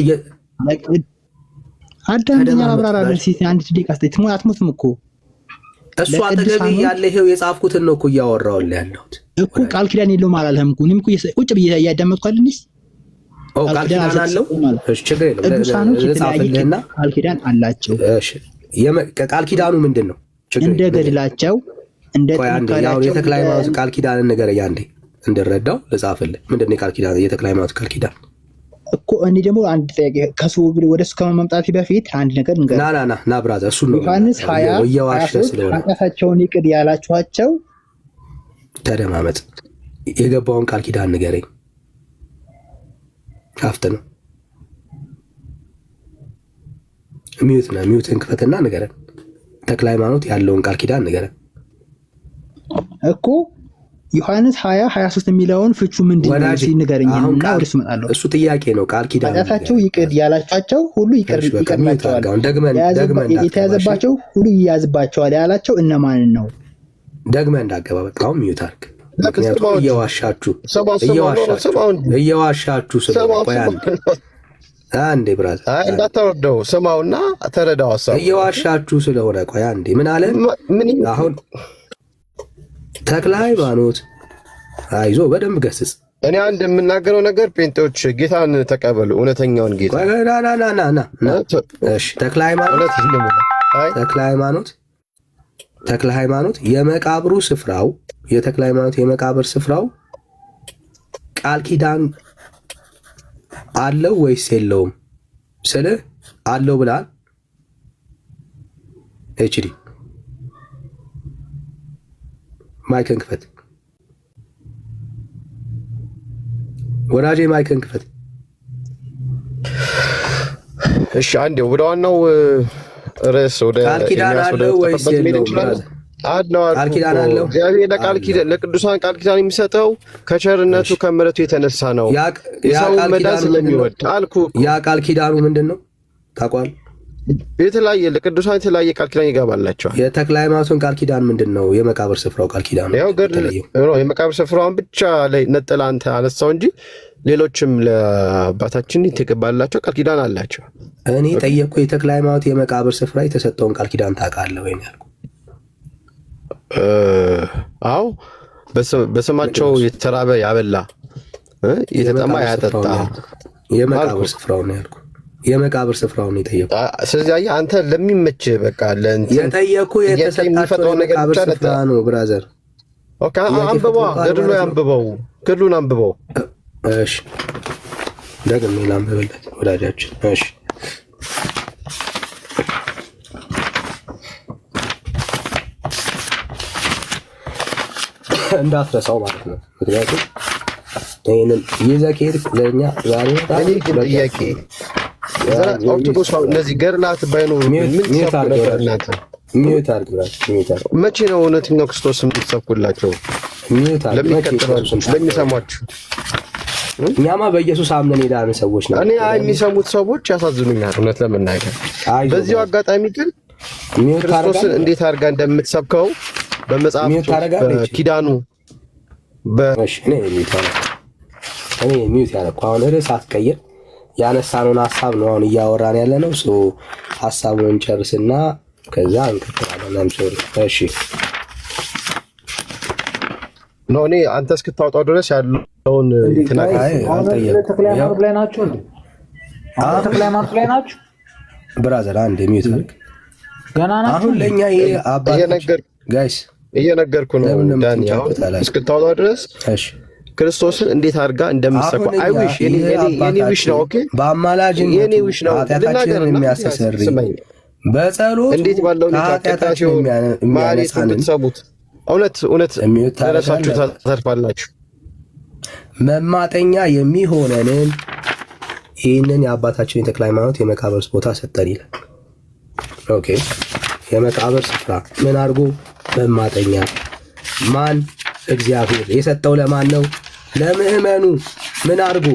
አዳምጠኛ አብራራለሁ። አንድ ደቂቃ ስጠኝ። አትሞትም እኮ እሱ አጠገብ ያለ ይሄው የጻፍኩትን ነው እኮ እያወራሁልህ ያለሁት እኮ። ቃል ኪዳን የለውም አላልህም እኮ። እኔም እኮ ቁጭ ብዬ እያዳመጥኩ አይደል? ቃል ኪዳን አለው። እሺ ችግር የለም። ቅዱሳኖች የተለያየ ቃል ኪዳን አላቸው። እሺ ቃል ኪዳኑ ምንድን ነው? እንደ ገድላቸው እንደ ጥንካሬያቸው የተክለ ሃይማኖት ቃል ኪዳን ንገረኝ አንዴ እንድረዳው ልጻፍልህ። ምንድን ነው የቃል ኪዳን የተክለ ሃይማኖት ቃል ኪዳን እኮ? እኔ ደግሞ አንድ ጥያቄ ከሱ ወደ እሱ ከመምጣቴ በፊት አንድ ነገር ንገረኝ። ና ብራዘር፣ እሱ ነው ዮሐንስ 20:23 ኃጢአታቸውን ይቅር ያላችኋቸው። ተደማመጥ። የገባውን ቃል ኪዳን ንገረኝ። ካፍት ነው ሚዩት ነው። ሚዩትን ክፈትና ንገረን። ተክለ ሃይማኖት ያለውን ቃል ኪዳን ንገረን እኮ። ዮሐንስ 20:23 የሚለውን ፍቹ ምንድን ነው ሲነገረኝ እና ወደሱ እመጣለሁ። እሱ ጥያቄ ነው። ቃል ኪዳን ኃጢአታቸው ይቅር ያላቸው ሁሉ ይቀርላቸዋል፣ የተያዘባቸው ሁሉ ይያዝባቸዋል ያላቸው እነማንን ነው? ደግመህ እንዳገባ በቃ አሁን ሚዩት አድርግ። ምክንያቱም እየዋሻችሁ ስለቆይ አንዴ ብራዘር እንዳታወርደው ስማውና ተረዳው። ሀሳብ እየዋሻችሁ ስለሆነ ቆይ አንዴ ምን አለ አሁን ተክለ ሃይማኖት? አይዞ በደንብ ገስጽ። እኔ አንድ የምናገረው ነገር ጴንጤዎች ጌታን ተቀበሉ፣ እውነተኛውን ጌታ። እሺ ተክለ ሃይማኖት የመቃብሩ ስፍራው የተክለ ሃይማኖት የመቃብር ስፍራው ቃል ኪዳን አለው ወይስ የለውም? ስልህ አለው ብላል። ኤችዲ ማይክን ክፈት ወዳጄ፣ ማይክን ክፈት። እሺ አንዴ ወደ ዋናው ርዕስ ወደ ቃል ኪዳን አለው ወይስ የለውም? ቃል ኪዳን አለው። እግዚአብሔር ለቅዱሳን ቃል ኪዳን የሚሰጠው ከቸርነቱ ከምሕረቱ የተነሳ ነው። የሰው መዳን ስለሚወድ አልኩ። ያ ቃል ኪዳኑ ምንድን ነው ታውቃለህ? የተለያየ ለቅዱሳን የተለያየ ቃል ኪዳን ይገባላቸዋል። የተክለ ሃይማኖትን ቃል ኪዳን ምንድን ነው? የመቃብር ስፍራው ቃል ኪዳን ነው። ያው የመቃብር ስፍራውን ብቻ ላይ ነጥላ አንተ አነሳው እንጂ ሌሎችም ለአባታችን የተገባላቸው ቃል ኪዳን አላቸው። እኔ ጠየቅኩ። የተክለ ሃይማኖት የመቃብር ስፍራ የተሰጠውን ቃል ኪዳን ታውቃለህ ወይ ነው ያልኩህ። አዎ በስማቸው የተራበ ያበላ የተጠማ ያጠጣ የመቃብር ስፍራው ነው ያልኩ። የመቃብር ስፍራው ነው የጠየቁ። ስለዚህ አየህ አንተ ለሚመች በቃ ለእንትን የጠየቁ የተሰጣቸው የመቃብር ስፍራ ነው ብራዘር። ኦኬ አንብበው፣ ገድሉን አንብበው። እሺ ደግሜ ላንብብለት ወዳጃችን። እሺ እንዳትረሳው ማለት ነው። ምክንያቱም ይሄንን ይዘህ ከሄድክ ለእኛ ዛሬ ጥያቄ ኦርቶዶክስ እነዚህ ገድላት ባይኖሩ ምን ይሰብኩ ነበር እናንተ? ሚዩት አድርግ ብራዘር። መቼ ነው እውነተኛው ክርስቶስ የምትሰብኩላቸው? ለሚሰሟችሁ እኛማ በኢየሱስ አምነን የዳንን ሰዎች ነው። እኔ የሚሰሙት ሰዎች ያሳዝኑኛል እውነት ለመናገር። በዚሁ አጋጣሚ ግን ክርስቶስን እንዴት አድርጋ እንደምትሰብከው በመጽሐፍ ኪዳኑ እኔ ሚዩት ያደረኩ አሁን ርዕስ አትቀይር። ያነሳነውን ሀሳብ ነው አሁን እያወራን ያለ ነው። ሀሳቡን እንጨርስና ከዛ እንቀጥላለን። እሺ ነው እኔ አንተ እስክታወጣው ድረስ ያለውን ተክለ ሃይማኖት ላይ ናችሁ እንዴ? ተክለ ሃይማኖት ላይ ናችሁ ብራዘር? አንድ ሚዩት አድርግ። ገና ናችሁ? አሁን ለኛ ይሄ አባቶች ጋይስ እየነገርኩ ነው ዳኒ። አሁን እስክታወጣው ድረስ እሺ ክርስቶስን እንዴት አድርጋ እንደምትሰብከው አይ ዊሽ የኔ ዊሽ ነው። ኦኬ በአማላጅነት የኔ ዊሽ ነው። ኃጢአታችንን የሚያስተሰርይ በጸሎት እንዴት ባለው ኃጢአታችንን የሚያነሳን ብትሰሙት እውነት ተረሳችሁ ተርፋላችሁ። መማጠኛ የሚሆነንን ይህንን የአባታችን የተክለ ሃይማኖት የመቃብር ቦታ ሰጠን ይላል። ኦኬ የመቃብር ስፍራ ምን አድርጎ መማጠኛ ማን? እግዚአብሔር የሰጠው ለማን ነው? ለምእመኑ። ምን አድርጎ?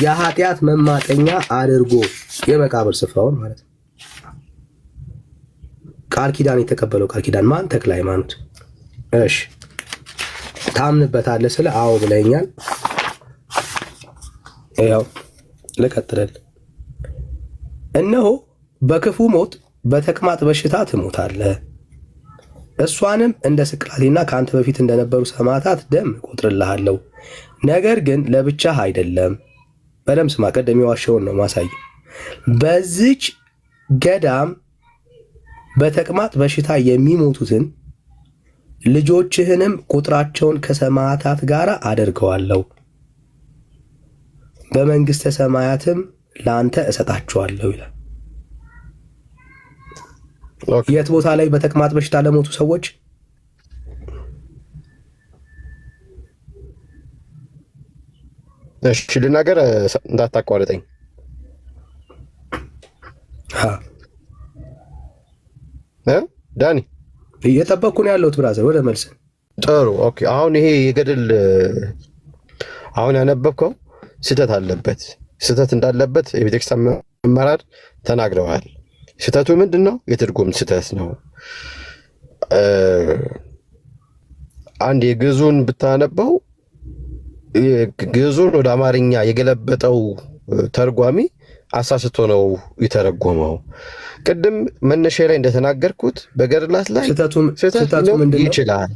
የኃጢአት መማጠኛ አድርጎ የመቃብር ስፍራውን ማለት ነው። ቃል ኪዳን የተቀበለው ቃል ኪዳን ማን? ተክለ ሃይማኖት። እሺ ታምንበታለህ ስለ አዎ ብለኛል። ያው ልቀጥል። እነሆ በክፉ ሞት በተቅማጥ በሽታ ትሞታለህ፣ እሷንም እንደ ስቅላቴና ከአንተ በፊት እንደነበሩ ሰማዕታት ደም እቆጥርልሃለሁ። ነገር ግን ለብቻህ አይደለም። በደም ስማ፣ ቀደም የዋሸውን ነው ማሳይ። በዚች ገዳም በተቅማጥ በሽታ የሚሞቱትን ልጆችህንም ቁጥራቸውን ከሰማዕታት ጋር አደርገዋለሁ፣ በመንግሥተ ሰማያትም ለአንተ እሰጣቸዋለሁ ይላል። የት ቦታ ላይ? በተቅማጥ በሽታ ለሞቱ ሰዎች እሺ ልናገር እንዳታቋርጠኝ። ዳኒ እየጠበቅኩ ነው ያለሁት ብራዘር፣ ወደ መልስ። ጥሩ ኦኬ። አሁን ይሄ የገድል አሁን ያነበብከው ስህተት አለበት። ስህተት እንዳለበት የቤተክርስቲያን መምህራን ተናግረዋል። ስህተቱ ምንድን ነው? የትርጉም ስህተት ነው። አንድ የግዕዙን ብታነበው ግዕዙን ወደ አማርኛ የገለበጠው ተርጓሚ አሳስቶ ነው የተረጎመው። ቅድም መነሻ ላይ እንደተናገርኩት በገድላት ላይ ስህተቱ ይችላል።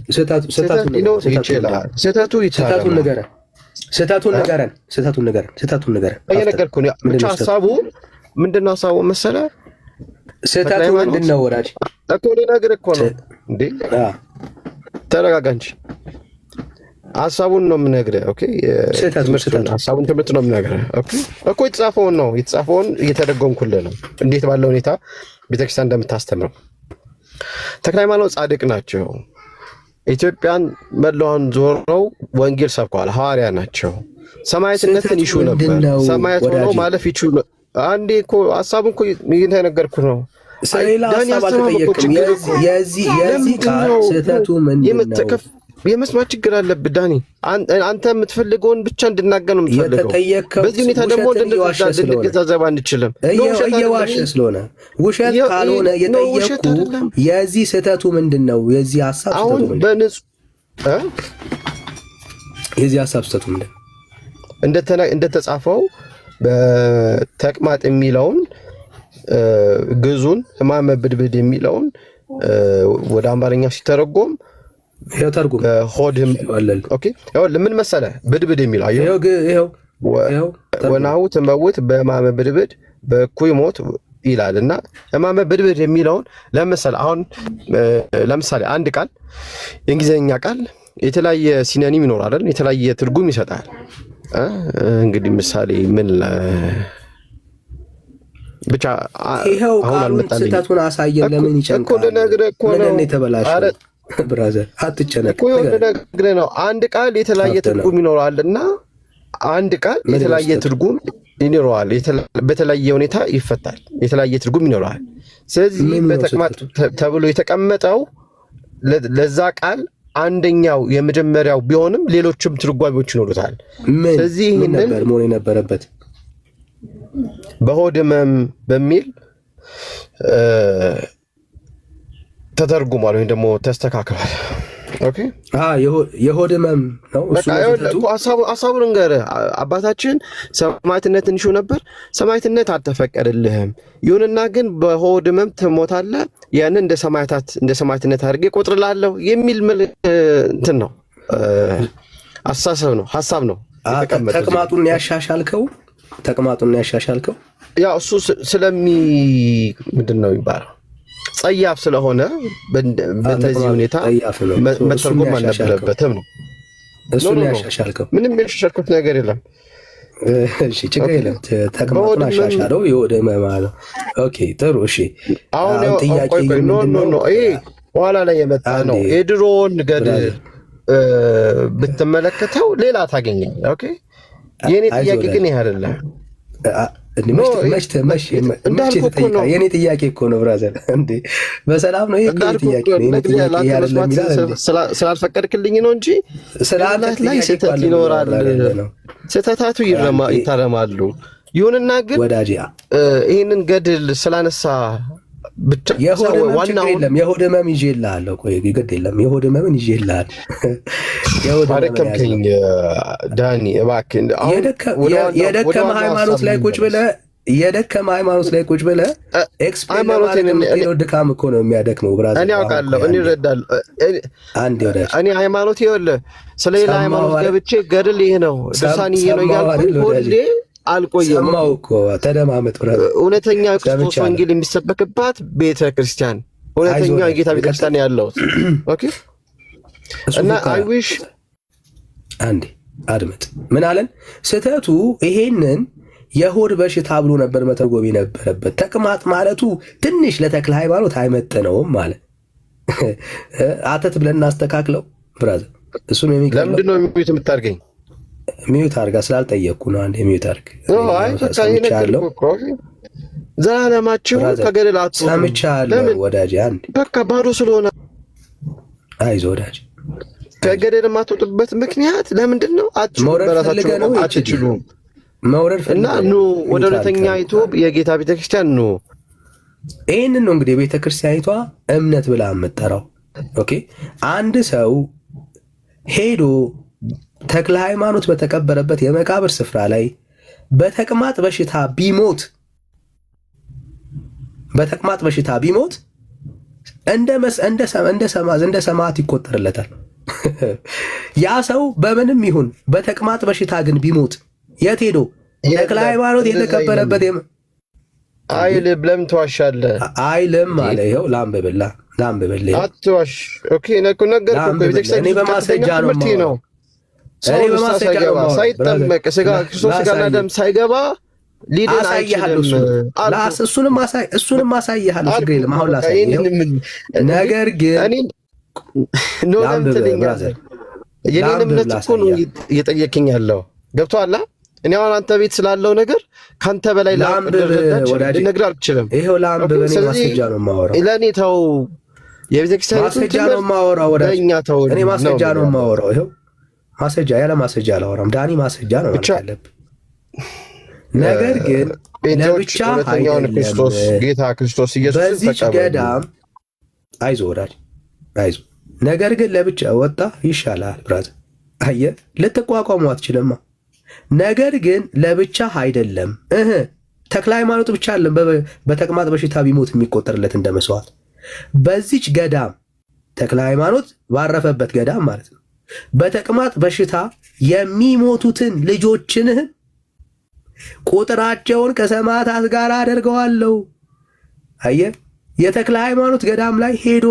ስህተቱን ንገረን። እየነገርኩህ ነው። ብቻ ሀሳቡ ምንድን ነው? ሀሳቡ መሰለህ ስህተቱ ምንድን ነው? ወዳጅ እኮ ልነግርህ እኮ ነው እንዴ። ተረጋጋ እንጂ ሀሳቡን ነው የምነግርህ። ኦኬ ሀሳቡን ትምህርት ነው የምነግርህ። ኦኬ እኮ የተጻፈውን እየተደጎምኩልህ ነው፣ እንዴት ባለ ሁኔታ ቤተክርስቲያን እንደምታስተምረው። ተክለ ሃይማኖት ጻድቅ ናቸው። ኢትዮጵያን መላዋን ዞረው ወንጌል ሰብከዋል። ሐዋርያ ናቸው። ሰማዕትነትን ይሹ ነበር። ሰማዕት ሆነው ማለፍ ይችሉ። አንዴ እኮ ሀሳቡን እኮ እየተነገርኩህ ነው። ስለሌላ ሀሳብ አልተጠየቅም። የዚህ ቃል ስህተቱ ምንድን ነው? የመስማት ችግር አለብህ ዳኒ። አንተ የምትፈልገውን ብቻ እንድናገር ነው የምትፈልገው። በዚህ ሁኔታ ደግሞ እንድንገዛዘብ አንችልም። እየዋሸ ስለሆነ ውሸት ካልሆነ የጠየቅኩ የዚህ ስህተቱ ምንድን ነው? የዚህ ሀሳብ የዚህ ሀሳብ ስህተቱ ምንድን ነው? እንደተጻፈው በተቅማጥ የሚለውን ግዕዙን ሕማመ ብድብድ የሚለውን ወደ አማርኛ ሲተረጎም ይሄው ተርጉም ሆድም ኦኬ ይኸውልህ ምን መሰለህ ብድብድ የሚለው ይሄው ወናሁ ትመውት በሕማመ ብድብድ በእኩይ ሞት ይላል እና ሕማመ ብድብድ የሚለውን ለምሳሌ አንድ ቃል የእንግሊዝኛ ቃል የተለያየ ሲኖኒም ይኖራል አይደል? የተለያየ ትርጉም ይሰጣል። እንግዲህ ምሳሌ ምን ብቻ ይሄው ቃሉን ስህተቱን አሳየን። ለምን ይጨንቃል? ምን የተበላሸ ብራዘር አትጨነቅ። ነው አንድ ቃል የተለያየ ትርጉም ይኖራልና አንድ ቃል የተለያየ ትርጉም ይኖረዋል። በተለያየ ሁኔታ ይፈታል። የተለያየ ትርጉም ይኖረዋል። ስለዚህ በተቅማጥ ተብሎ የተቀመጠው ለዛ ቃል አንደኛው የመጀመሪያው ቢሆንም ሌሎችም ትርጓሜዎች ይኖሩታል። ስለዚህ ምን ነበር መሆን የነበረበት? በሆድ ሕመም በሚል ተተርጉሟል ወይም ደግሞ ተስተካክሏል። ኦኬ የሆድ ሕመም ነው ሐሳቡን እንገርህ። አባታችን ሰማዕትነትን ይሹ ነበር። ሰማዕትነት አልተፈቀደልህም። ይሁንና ግን በሆድ ሕመም ትሞታለህ፣ ያንን እንደ ሰማዕትነት አድርጌ እቆጥርልሃለሁ የሚል እንትን ነው፣ አስተሳሰብ ነው፣ ሐሳብ ነው። ተቅማጡን ያሻሻልከው ያው እሱ ምንድን ነው የሚባለው ጸያፍ ስለሆነ በእንደዚህ ሁኔታ መተርጎም አልነበረበትም ነው። እሱን ያሻሻልከው ምንም ያሻሻልኩት ነገር የለም። እሺ ችግር የለም። ተቅማጡን አሻሻለው የሆድ ሕመም ነው። ኦኬ ጥሩ። እሺ አሁን ጥያቄ ይሄ በኋላ ላይ የመጣ ነው። የድሮውን ገድል ብትመለከተው ሌላ ታገኛለህ። ኦኬ የኔ ጥያቄ ግን ይሄ አይደለም። የኔ ጥያቄ እኮ ነው ብራዘር፣ እንዴ በሰላም ነው። ስላልፈቀድክልኝ ነው እንጂ ስላላት ላይ ስህተት ይኖራል። ስህተታቱ ይታረማሉ። ይሁንና ግን ይህንን ገድል ስላነሳ ብቻ የሆድ ሕመም ይዤልሃለሁ። ቆይ ግድ የለም የሆድ ሕመምን ይዤልሃለሁ። አደከምከኝ ዳኒ እባክህ። የደከመ ሃይማኖት ላይ ቁጭ ብለህ ኤክስፕሌን ለማድረግ ድካም እኮ ነው የሚያደክመው ብራዘር። እኔ አውቃለሁ፣ እኔ እረዳለሁ። እኔ ሃይማኖት ይኸውልህ ስለሌላ ሃይማኖት ገብቼ ገድል ይሄ ነው ድርሳን ይሄ ነው እያልኩ ሁሌ አልቆየም። ሰማሁ እኮ ተደማመጥ ብራዘር። እውነተኛ ክርስቶስ ወንጌል የሚሰበክባት ቤተክርስቲያን፣ እውነተኛ የጌታ ቤተክርስቲያን ያለው ኦኬ። እና አይ ዊሽ አንዴ አድመጥ። ምን አለን? ስህተቱ ይሄንን የሆድ በሽታ ብሎ ነበር መተርጎም የነበረበት። ተቅማጥ ማለቱ ትንሽ ለተክለ ሃይማኖት አይመጥነውም ማለት አተት ብለን እናስተካክለው ብራዘር። እሱም ለምንድን ነው የሚሉት የምታርገኝ? ሚዩት አድርጋ ስላልጠየቅኩ ነው። አንዴ ሚዩት አድርግ። ዘላለማችሁ ከገደል አትወጡም። ሰምቻለሁ ወዳጄ። አንዴ በቃ ባዶ ስለሆነ አይዞህ ወዳጄ። ከገደል የማትወጡበት ምክንያት ለምንድን ነው? አትችሉም። መውረድ እና ኑ ወደ እውነተኛይቱ የጌታ ቤተክርስቲያን ኑ። ይህንን ነው እንግዲህ ቤተክርስቲያኒቷ እምነት ብላ የምጠራው። ኦኬ አንድ ሰው ሄዶ ተክለ ሃይማኖት በተቀበረበት የመቃብር ስፍራ ላይ በተቅማጥ በሽታ ቢሞት እንደ ሰማዕት ይቆጠርለታል። ያ ሰው በምንም ይሁን በተቅማጥ በሽታ ግን ቢሞት የት ሄዶ ተክለ ሃይማኖት የተቀበረበት አይልም። ለምን ትዋሻለህ? አይልም አለ። ይኸው ላንብብልህ። አትዋሽ። ኦኬ ነገርኩህ። እኔ በማስረጃ ነው ሳይጠመቅ ክርስቶስ ስጋና ደም ሳይገባ ሊድን አይችልም። እሱንም አሳይሃለሁ። ችግር የለም። አሁን ላሳይህ። ነገር ግን የኔን እምነት እኮ ነው እየጠየቅኝ ያለው። ገብቶሃል? እኔ አሁን አንተ ቤት ስላለው ነገር ከአንተ በላይ ልነግርህ አልችልም። ይኸው ለአንብብ። እኔ ማስረጃ ነው የማወራው። ለእኔ ተው። የቤተክርስቲያን ማስረጃ ነው የማወራው። እኔ ማስረጃ ነው የማወራው። ይኸው ማስረጃ፣ ያለ ማስረጃ አላወራም። ዳኒ ማስረጃ ነው ማለት ያለብህ። ነገር ግን ለብቻ አይደለም። ጌታ ክርስቶስ ኢየሱስ በዚች ገዳም አይዞህ ወዳጅ አይዞህ። ነገር ግን ለብቻ ወጣ ይሻላል ብራዘር። አየህ ልትቋቋሙ አትችልማ። ነገር ግን ለብቻ አይደለም። ተክለ ሃይማኖት ብቻ አይደለም በተቅማጥ በሽታ ቢሞት የሚቆጠርለት እንደ መስዋዕት። በዚች ገዳም ተክለ ሃይማኖት ባረፈበት ገዳም ማለት ነው። በተቅማጥ በሽታ የሚሞቱትን ልጆችንህን ቁጥራቸውን ከሰማዕታት ጋር አደርገዋለሁ። አየህ፣ የተክለ ሃይማኖት ገዳም ላይ ሄዶ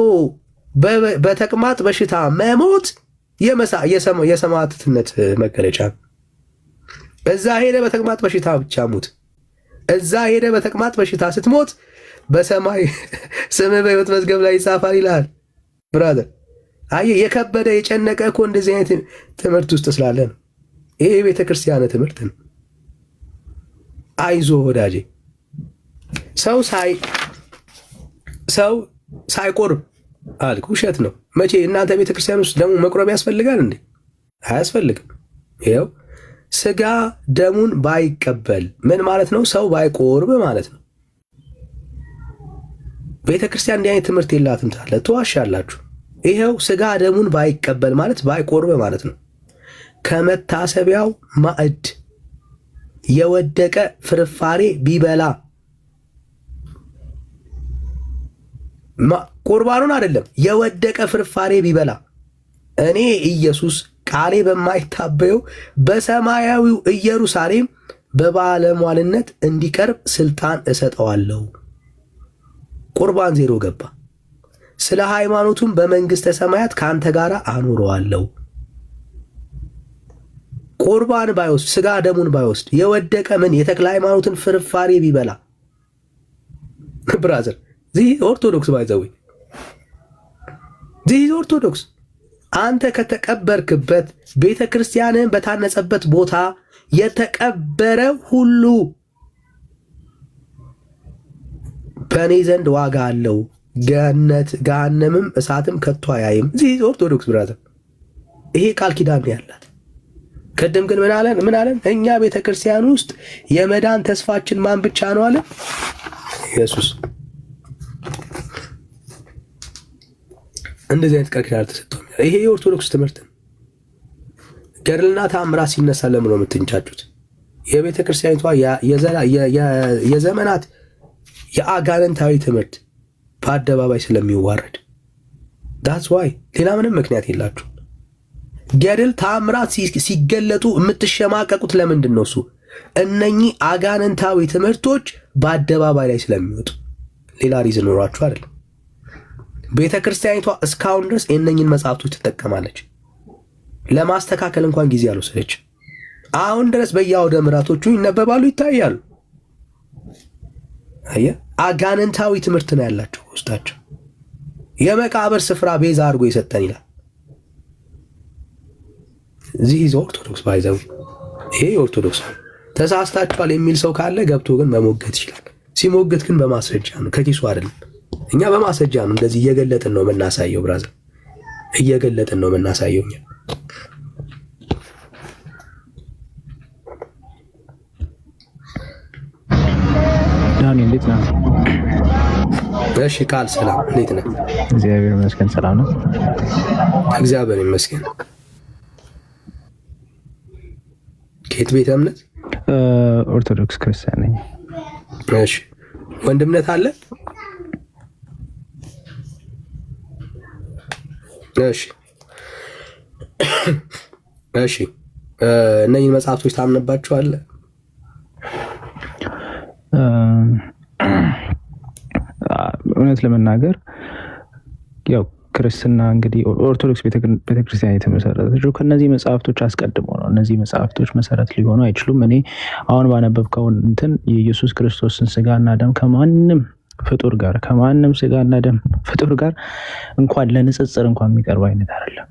በተቅማጥ በሽታ መሞት የሰማዕትነት መገለጫ ነው። እዛ ሄደ በተቅማጥ በሽታ ብቻ ሙት። እዛ ሄደ በተቅማጥ በሽታ ስትሞት በሰማይ ስምህ በሕይወት መዝገብ ላይ ይጻፋል ይልሃል። ብራዘር አየህ፣ የከበደ የጨነቀ እኮ እንደዚህ አይነት ትምህርት ውስጥ ስላለ ነው። ይሄ የቤተ ክርስቲያን ትምህርት ነው። አይዞ ወዳጄ፣ ሰው ሳይቆርብ አልክ፣ ውሸት ነው። መቼ እናንተ ቤተ ክርስቲያን ውስጥ ደሙ መቁረብ ያስፈልጋል እንዴ? አያስፈልግም። ይኸው ስጋ ደሙን ባይቀበል ምን ማለት ነው? ሰው ባይቆርብ ማለት ነው። ቤተ ክርስቲያን እንዲህ አይነት ትምህርት የላትም ታለ ትዋሻላችሁ። ይኸው ስጋ ደሙን ባይቀበል ማለት ባይቆርብ ማለት ነው። ከመታሰቢያው ማዕድ የወደቀ ፍርፋሬ ቢበላ ቁርባኑን አይደለም የወደቀ ፍርፋሬ ቢበላ እኔ ኢየሱስ ቃሌ በማይታበየው በሰማያዊው ኢየሩሳሌም በባለሟልነት እንዲቀርብ ስልጣን እሰጠዋለሁ። ቁርባን ዜሮ ገባ። ስለ ሃይማኖቱም በመንግሥተ ሰማያት ከአንተ ጋር አኖረዋለሁ። ቁርባን ባይወስድ ስጋ ደሙን ባይወስድ የወደቀ ምን የተክለ ሃይማኖትን ፍርፋሬ ቢበላ ብራዘር ዚህ ኦርቶዶክስ ባይዘዊ ዚህ ኦርቶዶክስ አንተ ከተቀበርክበት ቤተ ክርስቲያንን በታነጸበት ቦታ የተቀበረ ሁሉ በእኔ ዘንድ ዋጋ አለው፣ ገሃነምም እሳትም ከቶ አያይም። ዚህ ኦርቶዶክስ ብራዘር ይሄ ቃል ኪዳን ያላት። ቅድም ግን ምን አለን? እኛ ቤተ ክርስቲያን ውስጥ የመዳን ተስፋችን ማን ብቻ ነው አለ? ኢየሱስ። እንደዚህ አይነት ቃል ኪዳን አልተሰጠውም። ይሄ የኦርቶዶክስ ትምህርት ነው። ገድልና ተአምራት ሲነሳ ለምን ነው የምትንጫጩት? የቤተ ክርስቲያኒቷ የዘመናት የአጋንንታዊ ትምህርት በአደባባይ ስለሚዋረድ ዳትስ ዋይ፣ ሌላ ምንም ምክንያት የላችሁ። ገድል ተአምራት ሲገለጡ የምትሸማቀቁት ለምንድን ነው? እሱ እነኚህ አጋንንታዊ ትምህርቶች በአደባባይ ላይ ስለሚወጡ ሌላ ሪዝን ኖሯችሁ አይደለም። ቤተ ክርስቲያኒቷ እስካሁን ድረስ የእነኝን መጽሐፍቶች ትጠቀማለች። ለማስተካከል እንኳን ጊዜ አልወሰደች። አሁን ድረስ በየአውደ ምሕረቶቹ ይነበባሉ፣ ይታያሉ። አየህ፣ አጋንንታዊ ትምህርት ነው ያላቸው ውስጣቸው። የመቃብር ስፍራ ቤዛ አድርጎ የሰጠን ይላል። እዚህ ይዘው ኦርቶዶክስ ባይዘው ይሄ ኦርቶዶክስ ተሳስታችኋል የሚል ሰው ካለ ገብቶ ግን መሞገት ይችላል። ሲሞገት ግን በማስረጃ ነው፣ ከኪሱ አይደለም። እኛ በማስረጃ ነው እንደዚህ እየገለጥን ነው የምናሳየው። ብራዘር እየገለጥን ነው የምናሳየው እኛ። ዳኒ እንዴት ነህ? እሺ ቃል ሰላም፣ እንዴት ነህ? እግዚአብሔር ይመስገን ሰላም ነው። እግዚአብሔር ይመስገን። ከየት ቤተ እምነት? ኦርቶዶክስ ክርስቲያን ነኝ። እሺ ወንድምነት አለ? እሺ እሺ እነኝን መጽሐፍቶች ታምንባቸዋለህ? እውነት ለመናገር ያው ክርስትና እንግዲህ ኦርቶዶክስ ቤተክርስቲያን የተመሰረተችው ከነዚህ መጽሐፍቶች አስቀድሞ ነው። እነዚህ መጽሐፍቶች መሰረት ሊሆኑ አይችሉም። እኔ አሁን ባነበብከው እንትን የኢየሱስ ክርስቶስን ስጋና ደም ከማንም ስጋና ደም ፍጡር ጋር እንኳን ለንጽጽር እንኳን የሚቀርብ አይነት አይደለም።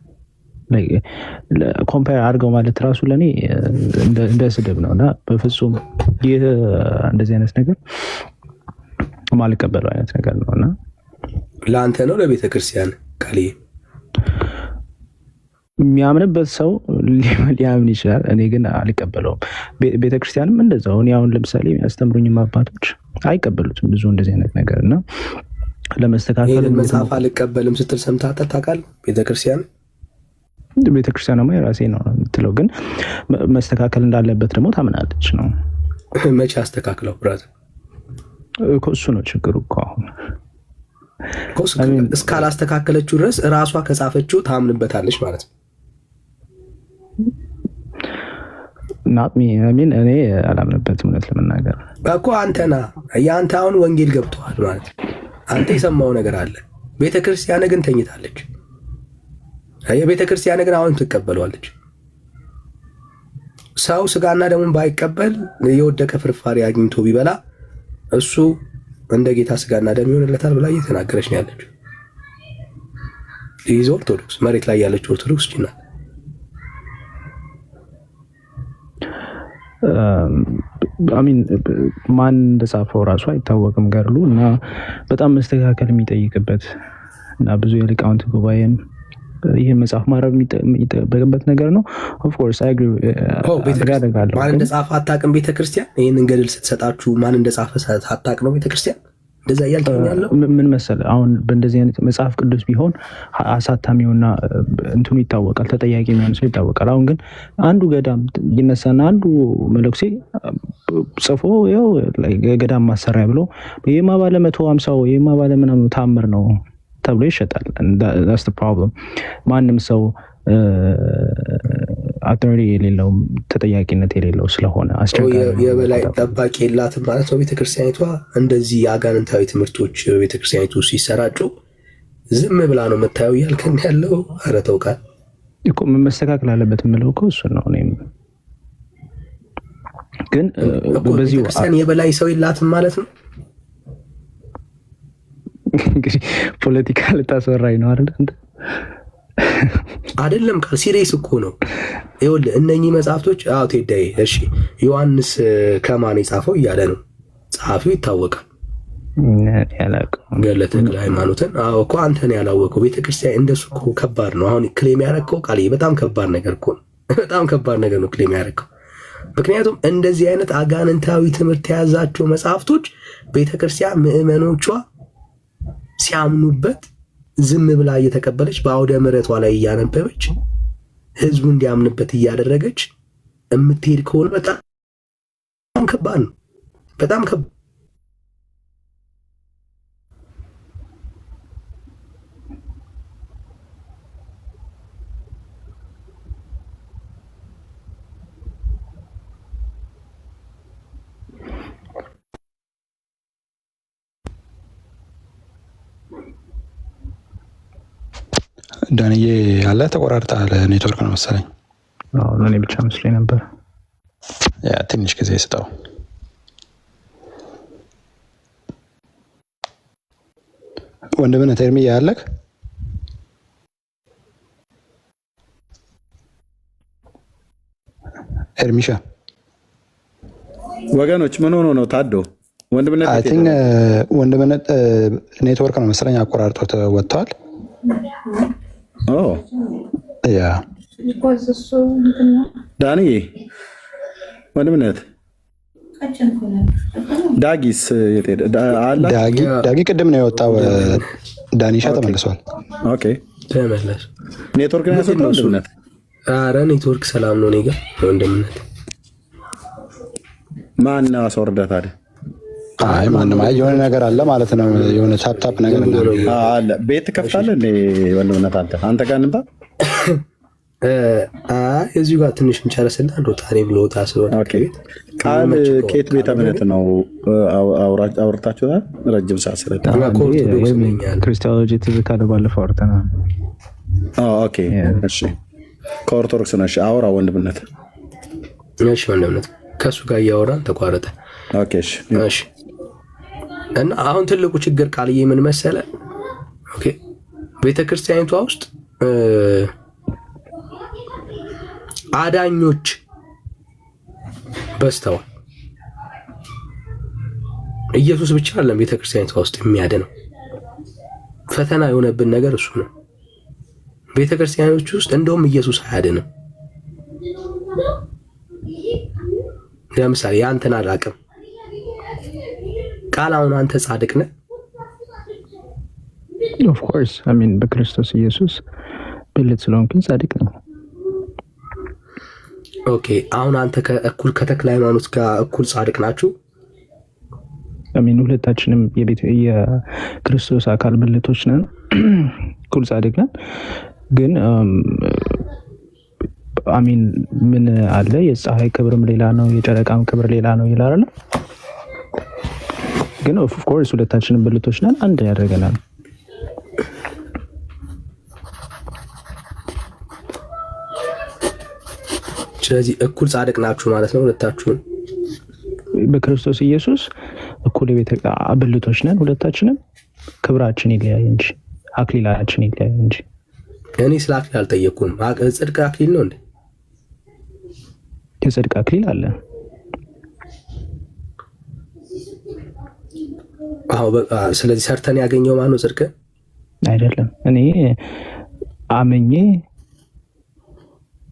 ኮምፓር አድርገው ማለት ራሱ ለእኔ እንደ ስድብ ነው እና በፍጹም ይህ እንደዚህ አይነት ነገር ማልቀበለው አይነት ነገር ነው እና ለአንተ ነው ለቤተ ክርስቲያን ቃል የሚያምንበት ሰው ሊያምን ይችላል። እኔ ግን አልቀበለውም። ቤተክርስቲያንም እንደዛው። እኔ አሁን ለምሳሌ የሚያስተምሩኝም አባቶች አይቀበሉትም ብዙ እንደዚህ አይነት ነገር እና ለመስተካከል መጽሐፍ አልቀበልም ስትል ሰምተህ ታውቃለህ? ቤተክርስቲያንማ የራሴ ነው የምትለው፣ ግን መስተካከል እንዳለበት ደግሞ ታምናለች ነው። መቼ አስተካክለው ብራዘር? እሱ ነው ችግሩ እኮ አሁን እስካላስተካከለችው ድረስ እራሷ ከጻፈችው ታምንበታለች ማለት ነው። እኔ አላምንበትም እውነት ለመናገር እኮ አንተና የአንተ አሁን ወንጌል ገብተዋል ማለት አንተ የሰማው ነገር አለ። ቤተክርስቲያን ግን ተኝታለች። የቤተክርስቲያን ግን አሁን ትቀበለዋለች። ሰው ስጋና ደሙን ባይቀበል የወደቀ ፍርፋሪ አግኝቶ ቢበላ እሱ እንደ ጌታ ስጋና ደም ይሆንለታል ብላ እየተናገረች ነው ያለችው። ይህ ኦርቶዶክስ መሬት ላይ ያለች ኦርቶዶክስ ጭና ማን እንደጻፈው ራሱ አይታወቅም ገድሉ እና በጣም መስተካከል የሚጠይቅበት እና ብዙ የሊቃውንት ጉባኤም ይህን መጽሐፍ ማረብ የሚጠበቅበት ነገር ነው። ኦፍኮርስ ማን እንደጻፈ አታውቅም ቤተክርስቲያን። ይህንን ገድል ስትሰጣችሁ ማን እንደጻፈ አታውቅ ነው ቤተክርስቲያን እንደዛ እያልከኝ ያለው። ምን መሰለህ አሁን በእንደዚህ አይነት መጽሐፍ ቅዱስ ቢሆን አሳታሚውና እንትኑ ይታወቃል፣ ተጠያቂ የሚሆን ሰው ይታወቃል። አሁን ግን አንዱ ገዳም ይነሳና አንዱ መለኩሴ ጽፎ ይኸው ገዳም ማሰሪያ ብሎ ይሄማ ባለ 150 ይሄማ ባለ ምናምን ታምር ነው ተብሎ ይሸጣል። that's the problem። ማንም ሰው አውቶሪቲ የሌለው ተጠያቂነት የሌለው ስለሆነ አስቸጋሪ የበላይ ጠባቂ የላትም ማለት ነው ቤተክርስቲያኒቷ። እንደዚህ የአጋንንታዊ ትምህርቶች ቤተክርስቲያኒቱ ሲሰራጩ ዝም ብላ ነው የምታየው እያልከን ያለው። ኧረ ተው ቃል እኮ መስተካከል አለበት የምለው እኮ እሱን ነው። እኔም ግን በዚህ ቤተክርስቲያን የበላይ ሰው የላትም ማለት ነው። እንግዲህ ፖለቲካ ልታስወራኝ ነው አይደል? አይደለም ቃል ሲሪየስ እኮ ነው። ይኸውልህ እነኚህ መጽሐፍቶች ቴዳዬ እሺ ዮሐንስ ከማን የጻፈው እያለ ነው ጸሐፊው ይታወቃል። ገድለ ተክለ ሃይማኖትን እኮ አንተ ነው ያላወቀው። ቤተክርስቲያን እንደሱ እኮ ከባድ ነው። አሁን ክሌም ያደረገው ቃል በጣም ከባድ ነገር እኮ ነው። በጣም ከባድ ነገር ነው ክሌም ያደረገው። ምክንያቱም እንደዚህ አይነት አጋንንታዊ ትምህርት የያዛቸው መጽሐፍቶች ቤተክርስቲያን ምዕመኖቿ ሲያምኑበት ዝም ብላ እየተቀበለች በአውደ ምሕረቷ ላይ እያነበበች ህዝቡ እንዲያምንበት እያደረገች የምትሄድ ከሆነ በጣም ከባድ ነው። በጣም ከባድ ዳንዬ ያለ ተቆራርጠሃል። ኔትወርክ ነው መሰለኝ። እኔ ብቻ መስሎኝ ነበር። ያ ትንሽ ጊዜ ስጠው። ወንድምነት ኤርሚ ያለክ ኤርሚሻ ወገኖች ምን ሆኖ ነው ታዶ? ወንድምነት አይ ቲንክ ወንድምነት ኔትወርክ ነው መሰለኝ አቆራርጦት ወጥቷል። ያ ዳኒ ወንድምነት ዳጊስ ዳጊ ቅድም ነው የወጣው። ዳኒሻ ተመልሷል። ኦኬ ተመለስ። ኔትወርክ ነው ያሰጠው ወንድምነት። ኧረ ኔትወርክ ሰላም ነው። እኔ ጋር ወንድምነት ማን አስወርደት አይደል? አይ ማንም የሆነ ነገር አለ ማለት ነው። የሆነ ቻፕታፕ ነገር አለ። ቤት ከፍታለህ እንዴ ወንድምነት? አንተ ጋር እንምጣ። እዚሁ ጋር ትንሽ እንጨርስና ዶታኔ ብሎታ ስለሆነ ቃል ኬት ቤተ እምነት ነው አውርታችኋል? ረጅም ሰዓት ስለታ ክርስቲያኖሎጂ ትዝታ ባለፈው አውርተናል። ኦኬ እሺ፣ ከኦርቶዶክስ ነሽ? አውራ ወንድምነት። እሺ ወንድምነት ከእሱ ጋር እያወራን ተቋረጠ። ኦኬ እሺ። እና አሁን ትልቁ ችግር ቃልዬ ምን መሰለ? ኦኬ ቤተክርስቲያኒቷ ውስጥ አዳኞች በስተዋል። ኢየሱስ ብቻ አይደለም ቤተክርስቲያኒቷ ውስጥ የሚያድነው። ፈተና የሆነብን ነገር እሱ ነው። ቤተክርስቲያኖች ውስጥ እንደውም ኢየሱስ አያድንም። ለምሳሌ ያንተን አላውቅም ቃል አሁን አንተ ጻድቅ ነህ? ኦፍ ኮርስ አይ ሚን በክርስቶስ ኢየሱስ ብልጥ ስለሆንኩኝ ጻድቅ ነኝ። ኦኬ አሁን አንተ ከእኩል ከተክለ ሃይማኖት ጋር እኩል ጻድቅ ናችሁ? አሚን ሁለታችንም የክርስቶስ አካል ብልቶች ነን፣ እኩል ጻድቅ ነን። ግን አሚን ምን አለ የፀሐይ ክብርም ሌላ ነው የጨረቃም ክብር ሌላ ነው ይላል። ግን ኦፍ ኮርስ ሁለታችንም ብልቶች ነን፣ አንድ ያደርገናል። ስለዚህ እኩል ጻድቅ ናችሁ ማለት ነው ሁለታችሁም በክርስቶስ ኢየሱስ እኩል የቤተ ብልቶች ነን ሁለታችንም። ክብራችን ይለያይ እንጂ አክሊላችን ይለያይ እንጂ። እኔ ስለ አክሊል አልጠየኩም። ጽድቅ አክሊል ነው እንዴ? የጽድቅ አክሊል አለ። ስለዚህ ሰርተን ያገኘው ማነው? ጽድቅ አይደለም። እኔ አመኜ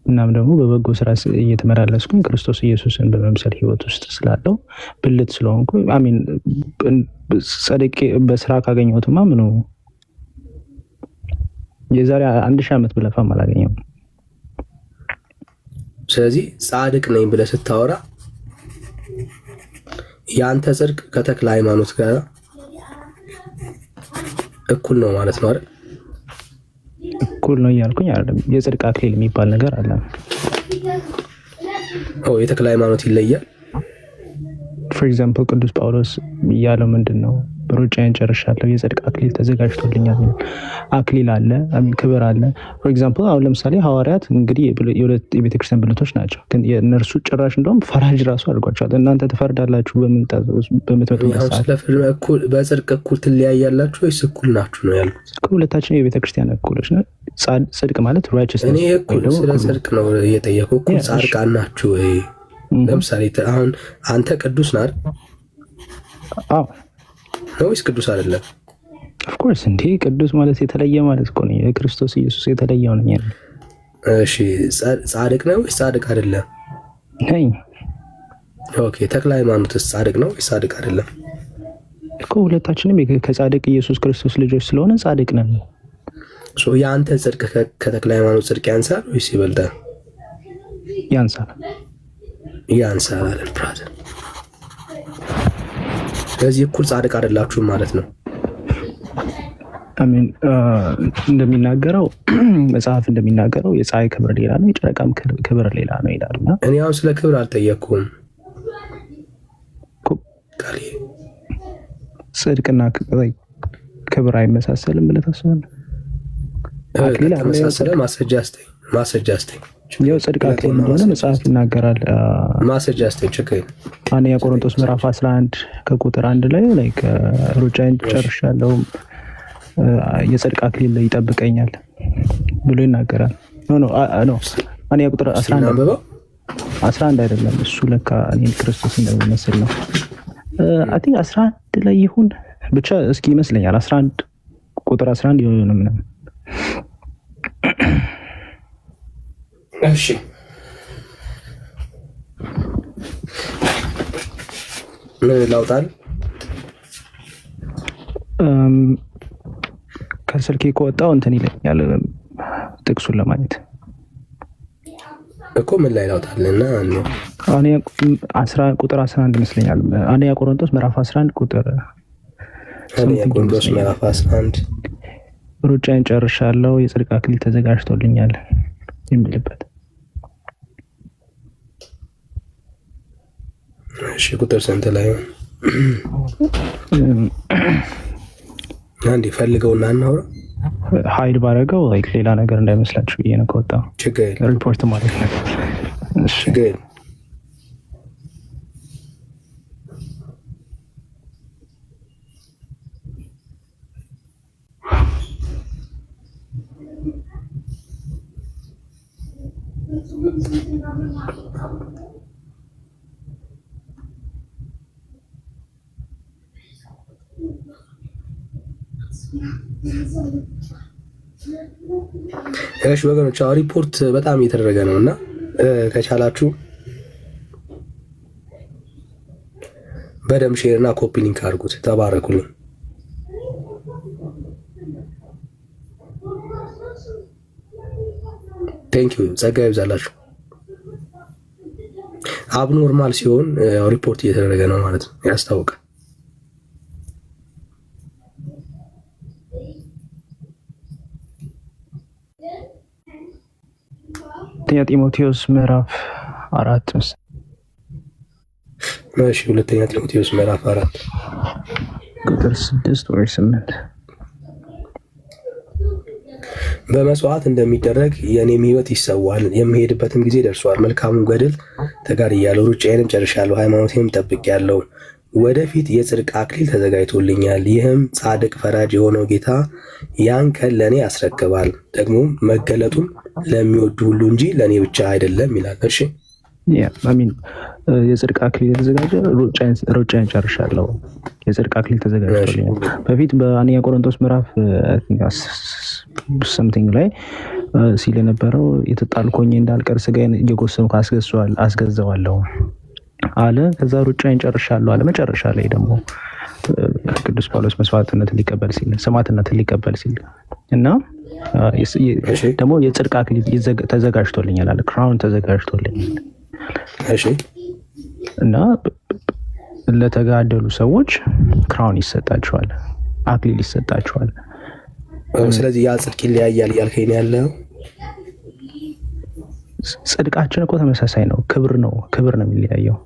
እናም ደግሞ በበጎ ስራ እየተመላለስኩኝ ክርስቶስ ኢየሱስን በመምሰል ህይወት ውስጥ ስላለው ብልት ስለሆንኩ አሚን ጸድቄ በስራ ካገኘሁትማ ምኑ የዛሬ 1000 ዓመት ብለፋም አላገኘሁም። ስለዚህ ጻድቅ ነኝ ብለህ ስታወራ የአንተ ጽድቅ ከተክለ ሃይማኖት ጋር እኩል ነው ማለት ነው አይደል? እኩል ነው እያልኩኝ አይደለም። የጽድቅ አክሊል የሚባል ነገር አለ። የተክለ ሃይማኖት ይለያል። ፎር ኤግዛምፕል ቅዱስ ጳውሎስ እያለው ምንድን ነው? ሩጫዬን ጨርሻለሁ፣ የጽድቅ አክሊል ተዘጋጅቶልኛል። አክሊል አለ፣ ክብር አለ። ፎር ኤግዛምፕል አሁን ለምሳሌ ሐዋርያት እንግዲህ የቤተክርስቲያን ብልቶች ናቸው፣ ግን የእነርሱ ጭራሽ እንደውም ፈራጅ ራሱ አድርጓቸዋል። እናንተ ትፈርዳላችሁ በምትመጡበት ሰዓት። በጽድቅ እኩል ትለያያላችሁ ወይስ እኩል ናችሁ ነው ያሉት? ሁለታችን የቤተክርስቲያን እኩሎች ነን። ጽድቅ ማለት ራይቸስነስ። እኔ እኩል ስለ ጽድቅ ነው እየጠየኩህ። እኩል ጻድቃን ናችሁ ወይ? ለምሳሌ አሁን አንተ ቅዱስ ነህ አይደል? አዎ ነው ወይስ ቅዱስ አይደለም? ኦፍኮርስ እንዴ ቅዱስ ማለት የተለየ ማለት እኮ ነው። የክርስቶስ ኢየሱስ የተለየው ነኝ። እሺ ጻድቅ ነው ወይስ ጻድቅ አይደለም? ነኝ። ኦኬ ተክለ ሃይማኖትስ ጻድቅ ነው ወይስ ጻድቅ አይደለም? እኮ ሁለታችንም ከጻድቅ ኢየሱስ ክርስቶስ ልጆች ስለሆነ ጻድቅ ነን። የአንተ ጽድቅ ከተክለ ሃይማኖት ጽድቅ ያንሳል ወይስ ይበልጣል? ያንሳል። ያንሳል አይደል ብራዘር? ስለዚህ እኩል ጻድቅ አይደላችሁም ማለት ነው። አሜን። እንደሚናገረው መጽሐፍ እንደሚናገረው የፀሐይ ክብር ሌላ ነው፣ የጨረቃም ክብር ሌላ ነው ይላልና እኔ አሁን ስለ ክብር አልጠየቅኩም። ጽድቅና ክብር አይመሳሰልም ብለህ ታስባለህ? ተመሳሰለ። ማስረጃ አስተኝ ያው ጽድቅ አክሊል እንደሆነ መጽሐፍ ይናገራል። ማስረጃ አስተኝ ችግር አንደኛ ቆሮንቶስ ምዕራፍ 11 ከቁጥር 1 ላይ ሩጫዬን ጨርሻለሁ የጽድቅ አክሊል ይጠብቀኛል ብሎ ይናገራል። ኖ አንደኛ ቁጥር 11 አይደለም እሱ ለካ እኔ ክርስቶስ እንደሚመስል ነው። አይ ቲንክ 11 ላይ ይሁን ብቻ እስኪ ይመስለኛል 11 ቁጥር 11 ይሁን ምናምን። እሺ ምን ላውጣል? ከስልኬ ከወጣው እንትን ይለኛል ጥቅሱን ለማግኘት እኮ ምን ላይ ላውጣልና ቁጥር 11 ይመስለኛል። አንደኛ ቆሮንቶስ ምዕራፍ 11 ቁጥር ቆሮንቶስ ምዕራፍ 11 ሩጫዬን ጨርሻለሁ የጽድቅ አክሊል ተዘጋጅቶልኛል የሚልበት። እሺ ቁጥር ስንት ላይ ነው? አንዴ ፈልገውና እናውራ። ሀይድ ባረገው ሌላ ነገር እንዳይመስላችሁ ብዬ ነው ከወጣው ሪፖርት ማለት ነው። እሺ እሺ ወገኖች ሪፖርት በጣም እየተደረገ ነው እና ከቻላችሁ በደም ሼር እና ኮፒ ሊንክ አድርጉት። ተባረኩልኝ። ቴንክ ዩ። ጸጋ ይብዛላችሁ። አብኖርማል ሲሆን ሪፖርት እየተደረገ ነው ማለት ነው፣ ያስታውቃል። ሁለተኛ ጢሞቴዎስ ምዕራፍ 4 እሺ፣ ሁለተኛ ጢሞቴዎስ ምዕራፍ 4 ቁጥር 6 ወይ 8 በመስዋዕት እንደሚደረግ የእኔም ሕይወት ይሰዋል፣ የሚሄድበትም ጊዜ ደርሷል። መልካሙን ገድል ተጋድያለሁ፣ ሩጫዬንም ጨርሻለሁ፣ ሃይማኖቴንም ጠብቄያለሁ። ወደፊት የጽድቅ አክሊል ተዘጋጅቶልኛል። ይህም ጻድቅ ፈራጅ የሆነው ጌታ ያን ቀን ለእኔ ያስረክባል። ደግሞ መገለጡን ለሚወዱ ሁሉ እንጂ ለእኔ ብቻ አይደለም ይላል። እሺ አሚን። የጽድቅ አክሊል የተዘጋጀ ሩጫዬን ጨርሻለሁ፣ የጽድቅ አክሊል ተዘጋጅቶልኛል። በፊት በአንደኛ ቆሮንቶስ ምዕራፍ ሰምቲንግ ላይ ሲል የነበረው የተጣልኩ ሆኜ እንዳልቀር ስጋዬን እየጎሰምኩ አስገዛዋለሁ አለ። ከዛ ሩጫዬን ጨርሻለሁ አለ። መጨረሻ ላይ ደግሞ ቅዱስ ጳውሎስ መስዋዕትነትን ሊቀበል ሲል ሰማዕትነትን ሊቀበል ሲል እና ደግሞ የጽድቅ አክሊል ተዘጋጅቶልኛል አለ። ክራውን ተዘጋጅቶልኛል። እሺ እና ለተጋደሉ ሰዎች ክራውን ይሰጣቸዋል፣ አክሊል ይሰጣቸዋል። ስለዚህ ያ ጽድቅ ይለያያል እያልከኝ ነው ያለው? ጽድቃችን እኮ ተመሳሳይ ነው፣ ክብር ነው የሚለያየው።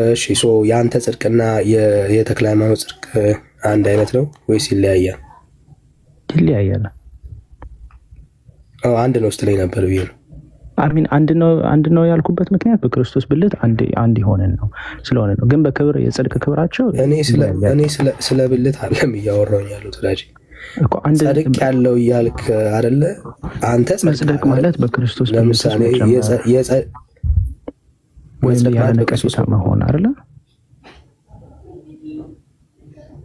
እሺ ሶ የአንተ ጽድቅና የተክለ ሃይማኖት ጽድቅ አንድ አይነት ነው ወይስ ይለያያል? ይለያያል። አንድ ነው ስትለኝ ነበር ብዬ ነው። አሚን አንድ ነው ያልኩበት ምክንያት በክርስቶስ ብልት አንድ የሆነን ነው ስለሆነ ነው። ግን በክብር የጽድቅ ክብራቸው እኔ ስለ ብልት አለም እያወራሁኝ ያሉት ወዳጄ ጻድቅ ያለው እያልክ አይደለ? አንተ ጽድቅ ማለት በክርስቶስ ለምሳሌ ወይም ያለ ነቀፌታ መሆን አይደለ?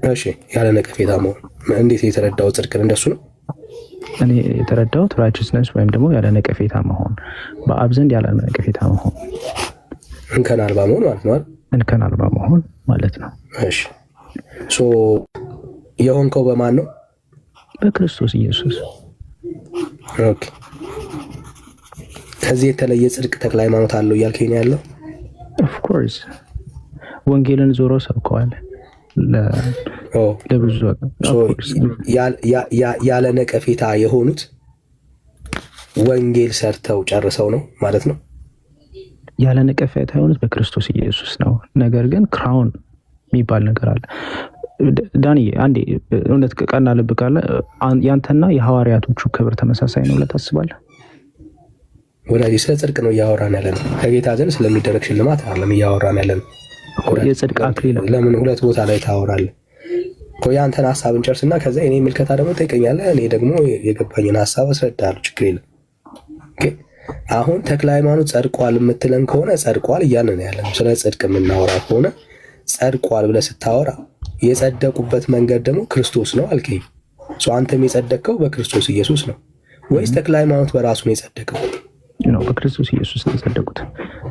እሺ ያለ ነቀፌታ መሆን እንዴት የተረዳው ጽድቅን? እንደሱ ነው እኔ የተረዳሁት ራይቸስነስ ወይም ደግሞ ያለ ነቀፌታ መሆን፣ በአብ ዘንድ ያለ ነቀፌታ መሆን፣ እንከን አልባ መሆን ማለት ነው። እንከን አልባ መሆን ማለት ነው። እሺ ሶ የሆንከው በማን ነው? በክርስቶስ ኢየሱስ። ኦኬ ከዚህ የተለየ ጽድቅ ተክለ ሃይማኖት አለው እያልከኝ ነው ያለው? ኦፍ ኮርስ ወንጌልን ዞሮ ሰብከዋል ለብዙ ያለ ነቀፌታ የሆኑት ወንጌል ሰርተው ጨርሰው ነው ማለት ነው። ያለ ነቀፌታ የሆኑት በክርስቶስ ኢየሱስ ነው። ነገር ግን ክራውን የሚባል ነገር አለ። ዳኒ አንዴ እውነት ቀና ልብ ካለ ያንተና የሐዋርያቶቹ ክብር ተመሳሳይ ነው ብለህ ታስባለህ? ወዳጅ ስለ ጽድቅ ነው እያወራን ያለን። ከጌታ ዘንድ ስለሚደረግ ሽልማት አይደለም እያወራን ያለን። የጽድቅ አክሊል ለምን ሁለት ቦታ ላይ ታወራለህ? ያንተን ሀሳብ እንጨርስና ከዛ እኔ ምልከታ ደግሞ ጠይቀኛለህ። እኔ ደግሞ የገባኝን ሀሳብ አስረዳለሁ። ችግር የለም። አሁን ተክለ ሃይማኖት ጸድቋል የምትለን ከሆነ ጸድቋል እያልን ያለን። ስለ ጽድቅ የምናወራ ከሆነ ጸድቋል ብለህ ስታወራ የጸደቁበት መንገድ ደግሞ ክርስቶስ ነው አልከኝ። አንተም የጸደቅከው በክርስቶስ ኢየሱስ ነው ወይስ ተክለ ሃይማኖት በራሱ ነው የጸደቀው? ነው በክርስቶስ ኢየሱስ ነው የጸደቁት።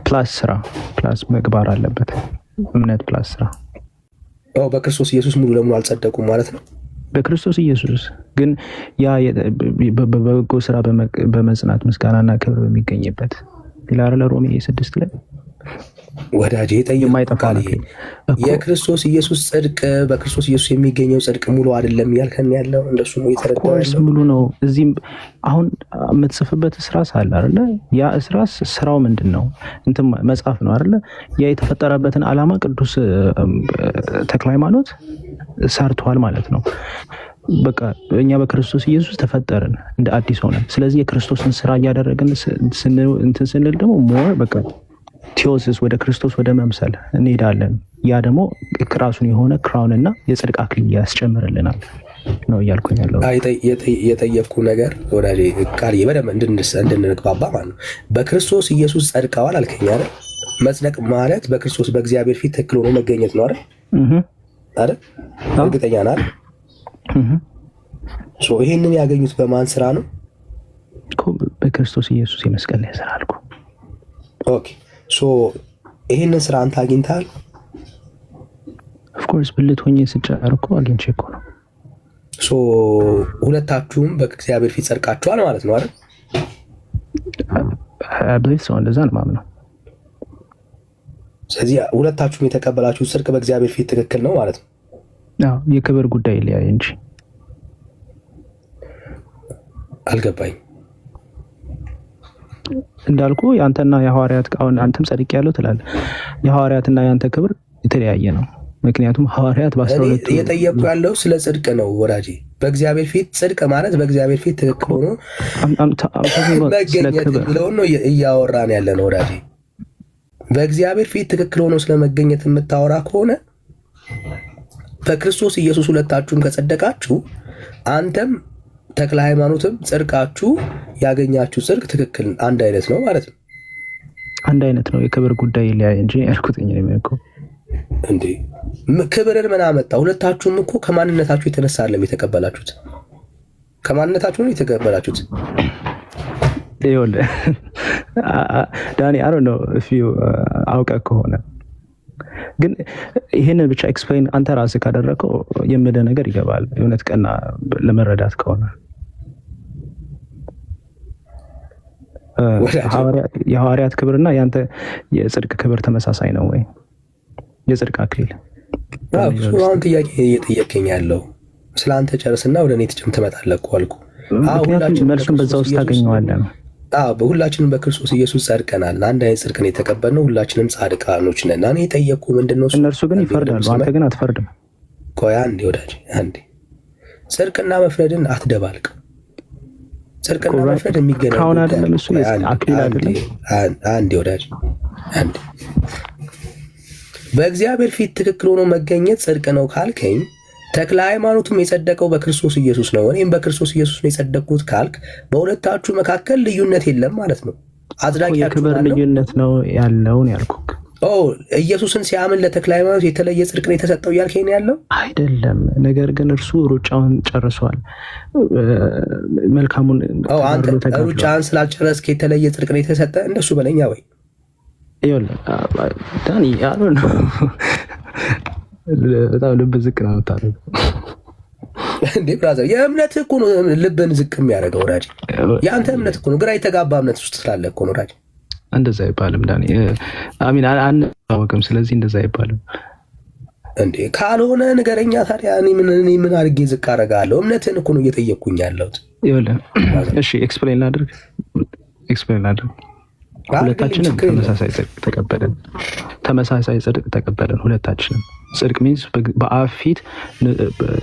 ፕላስ ስራ ፕላስ ምግባር አለበት። እምነት ፕላስ ስራ። በክርስቶስ ኢየሱስ ሙሉ ለሙሉ አልጸደቁም ማለት ነው። በክርስቶስ ኢየሱስ ግን ያ በበጎ ስራ በመጽናት ምስጋናና ክብር በሚገኝበት ይላል ሮሜ 6 ላይ ወዳጄ ጠይቃል። የክርስቶስ ኢየሱስ ጽድቅ በክርስቶስ ኢየሱስ የሚገኘው ጽድቅ ሙሉ አይደለም ያልከን ያለው እንደሱ ነው የተረዳው። ሙሉ ነው። እዚህም አሁን የምትጽፍበት እስራስ አለ አይደለ? ያ እስራስ ስራው ምንድን ነው? እንትን መጽሐፍ ነው አይደለ? ያ የተፈጠረበትን ዓላማ ቅዱስ ተክለ ሃይማኖት ሰርቷል ማለት ነው። በቃ እኛ በክርስቶስ ኢየሱስ ተፈጠርን እንደ አዲስ ሆነን። ስለዚህ የክርስቶስን ስራ እያደረግን እንትን ስንል ደግሞ ሞር በቃ ቴዎሲስ ወደ ክርስቶስ ወደ መምሰል እንሄዳለን። ያ ደግሞ ራሱን የሆነ ክራውን እና የጽድቅ አክሊል ያስጨምርልናል ነው እያልኩኝ ያለው። የጠየቅኩ ነገር ወዳጄ ቃል በደንብ እንድንግባባ ማለት ነው። በክርስቶስ ኢየሱስ ጸድቀዋል አልከኝ አይደል? መጽደቅ ማለት በክርስቶስ በእግዚአብሔር ፊት ትክክል ሆኖ መገኘት ነው አይደል? አይደል? እርግጠኛ ነህ? ይህንን ያገኙት በማን ስራ ነው? በክርስቶስ ኢየሱስ የመስቀል ላይ ስራ አልኩ። ኦኬ ይህንን ስራ አንተ አግኝተሃል? ኦፍኮርስ ብልት ሆኜ ስጨር እኮ አግኝቼ እኮ ነው። ሁለታችሁም በእግዚአብሔር ፊት ጸድቃችኋል ማለት ነው አይደል? ብሌት ሰው እንደዛ ነው ማምነው። ስለዚህ ሁለታችሁም የተቀበላችሁ ጽድቅ በእግዚአብሔር ፊት ትክክል ነው ማለት ነው። የክብር ጉዳይ ይለያይ እንጂ አልገባኝ። እንዳልኩ ያንተና የሐዋርያት አሁን አንተም ጸድቅ ያለው ትላለህ። የሐዋርያትና ያንተ ክብር የተለያየ ነው። ምክንያቱም ሐዋርያት በ12 እየጠየቁ ያለው ስለ ጽድቅ ነው ወዳጄ። በእግዚአብሔር ፊት ጽድቅ ማለት በእግዚአብሔር ፊት ትክክል ሆኖ መገኘት የሚለውን ነው እያወራን ያለ ነው ወዳጄ። በእግዚአብሔር ፊት ትክክል ሆኖ ስለመገኘት የምታወራ ከሆነ በክርስቶስ ኢየሱስ ሁለታችሁም ከጸደቃችሁ አንተም ተክለ ሃይማኖትም ጽድቃችሁ ያገኛችሁ ጽድቅ ትክክል አንድ አይነት ነው ማለት ነው። አንድ አይነት ነው። የክብር ጉዳይ ይለያይ እንጂ ያልኩትኝ ነው እንዴ። ክብርን ምን አመጣ? ሁለታችሁም እኮ ከማንነታችሁ የተነሳ አይደለም የተቀበላችሁት። ከማንነታችሁ ነው የተቀበላችሁት። ይኸውልህ ዳኒ አይ ዶንት ኖ ኢፍ ዩ አውቀህ ከሆነ ግን ይህንን ብቻ ኤክስፕሌን አንተ ራስህ ካደረከው የምልህ ነገር ይገባል። የእውነት ቀና ለመረዳት ከሆነ የሐዋርያት ክብርና ያንተ የጽድቅ ክብር ተመሳሳይ ነው ወይ? የጽድቅ አክሊል አሁን ጥያቄ እየጠየቀኝ ያለው ስለ አንተ ጨርስና ወደ እኔ ትመጣለህ እኮ አልኩህ። መልሱን በዛ ውስጥ ታገኘዋለህ ነው። ሁላችንም በክርስቶስ ኢየሱስ ጸድቀናል። አንድ አይነት ጽድቅን የተቀበልነው ሁላችንም ጻድቃኖች ነን። እኔ የጠየቅኩህ ምንድነው? እነርሱ ግን ይፈርዳሉ፣ አንተ ግን አትፈርድም። ቆይ አንዴ ወዳጅ አንዴ፣ ጽድቅና መፍረድን አትደባልቅ። ጽድቅና መፍረድ የሚገናኝ ካሁን አይደለም፣ እሱ አክሊል አይደለም። አንዴ ወዳጅ አንዴ፣ በእግዚአብሔር ፊት ትክክል ሆኖ መገኘት ጽድቅ ነው ካልከኝ ተክለ ሃይማኖቱም የጸደቀው በክርስቶስ ኢየሱስ ነው፣ እኔም በክርስቶስ ኢየሱስ ነው የጸደቅኩት ካልክ በሁለታችሁ መካከል ልዩነት የለም ማለት ነው። አጽዳቂያችሁ የክብር ልዩነት ነው ያለውን ያልኩህ። ኢየሱስን ሲያምን ለተክለ ሃይማኖት የተለየ ጽድቅ ነው የተሰጠው እያልከኝ ያለው አይደለም። ነገር ግን እርሱ ሩጫውን ጨርሷል። መልካሙን አንተ ሩጫን ስላልጨረስክ የተለየ ጽድቅ ነው የተሰጠ እንደሱ በለኛ ወይ? ይኸውልህ ዳኒ አሉ ነው በጣም ልብ ዝቅ ነው የምታደርገው እንዴ ብራዘር። የእምነትህ እኮ ነው ልብን ዝቅ የሚያደርገው ወዳጅ። የአንተ እምነት እኮ ነው ግራ የተጋባ እምነት ውስጥ ስላለ እኮ ነው ወዳጅ። እንደዛ አይባልም ዳኒ። አሚን አንታወቅም። ስለዚህ እንደዛ አይባልም እንዴ። ካልሆነ ንገረኛ ታዲያ። እኔ ምን አድርጌ ዝቅ አደርጋለሁ? እምነትህን እኮ ነው እየጠየቅኩኝ ያለሁት። ይኸውልህ እሺ ኤክስፕሌን ላድርግ። ሁለታችንም ተመሳሳይ ጽድቅ ተቀበልን። ሁለታችንም ጽድቅ ሚንስ በአብ ፊት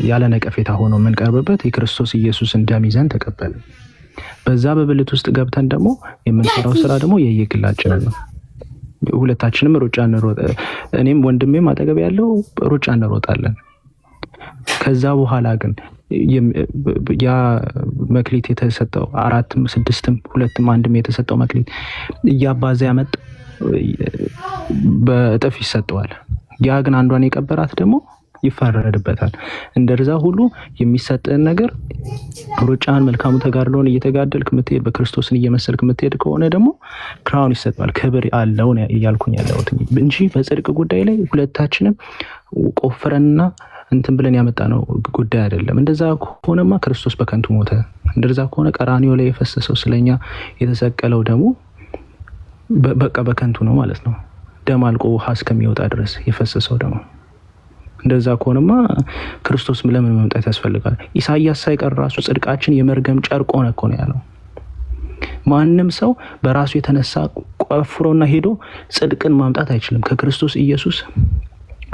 ያለ ነቀፌታ ሆኖ የምንቀርብበት የክርስቶስ ኢየሱስን ደም ይዘን ተቀበልን። በዛ በብልት ውስጥ ገብተን ደግሞ የምንሰራው ስራ ደግሞ የየግላችንን ነው። ሁለታችንም ሩጫ እንሮጥ፣ እኔም ወንድሜም አጠገብ ያለው ሩጫ እንሮጣለን። ከዛ በኋላ ግን ያ መክሊት የተሰጠው 4 6 2 1 የተሰጠው መክሊት እያባዛ ያመጣ በእጥፍ ይሰጠዋል። ያ ግን አንዷን የቀበራት ደግሞ ይፈረድበታል። እንደዛ ሁሉ የሚሰጥን ነገር ሩጫን መልካሙ ተጋድሎን እየተጋደልክ የምትሄድ በክርስቶስን እየመሰልክ የምትሄድ ከሆነ ደግሞ ክራውን ይሰጣል፣ ክብር አለው እያልኩኝ ያለሁት እንጂ በጽድቅ ጉዳይ ላይ ሁለታችንም ቆፍረንና እንትን ብለን ያመጣ ነው ጉዳይ አይደለም። እንደዛ ከሆነማ ክርስቶስ በከንቱ ሞተ። እንደዛ ከሆነ ቀራንዮ ላይ የፈሰሰው ስለኛ የተሰቀለው ደግሞ በቃ በከንቱ ነው ማለት ነው። ደም አልቆ ውሃ እስከሚወጣ ድረስ የፈሰሰው ደግሞ እንደዛ ከሆነማ ክርስቶስ ለምን መምጣት ያስፈልጋል? ኢሳይያስ ሳይቀር ራሱ ጽድቃችን የመርገም ጨርቅ ሆነ እኮ ነው ያለው። ማንም ሰው በራሱ የተነሳ ቆፍሮና ሄዶ ጽድቅን ማምጣት አይችልም። ከክርስቶስ ኢየሱስ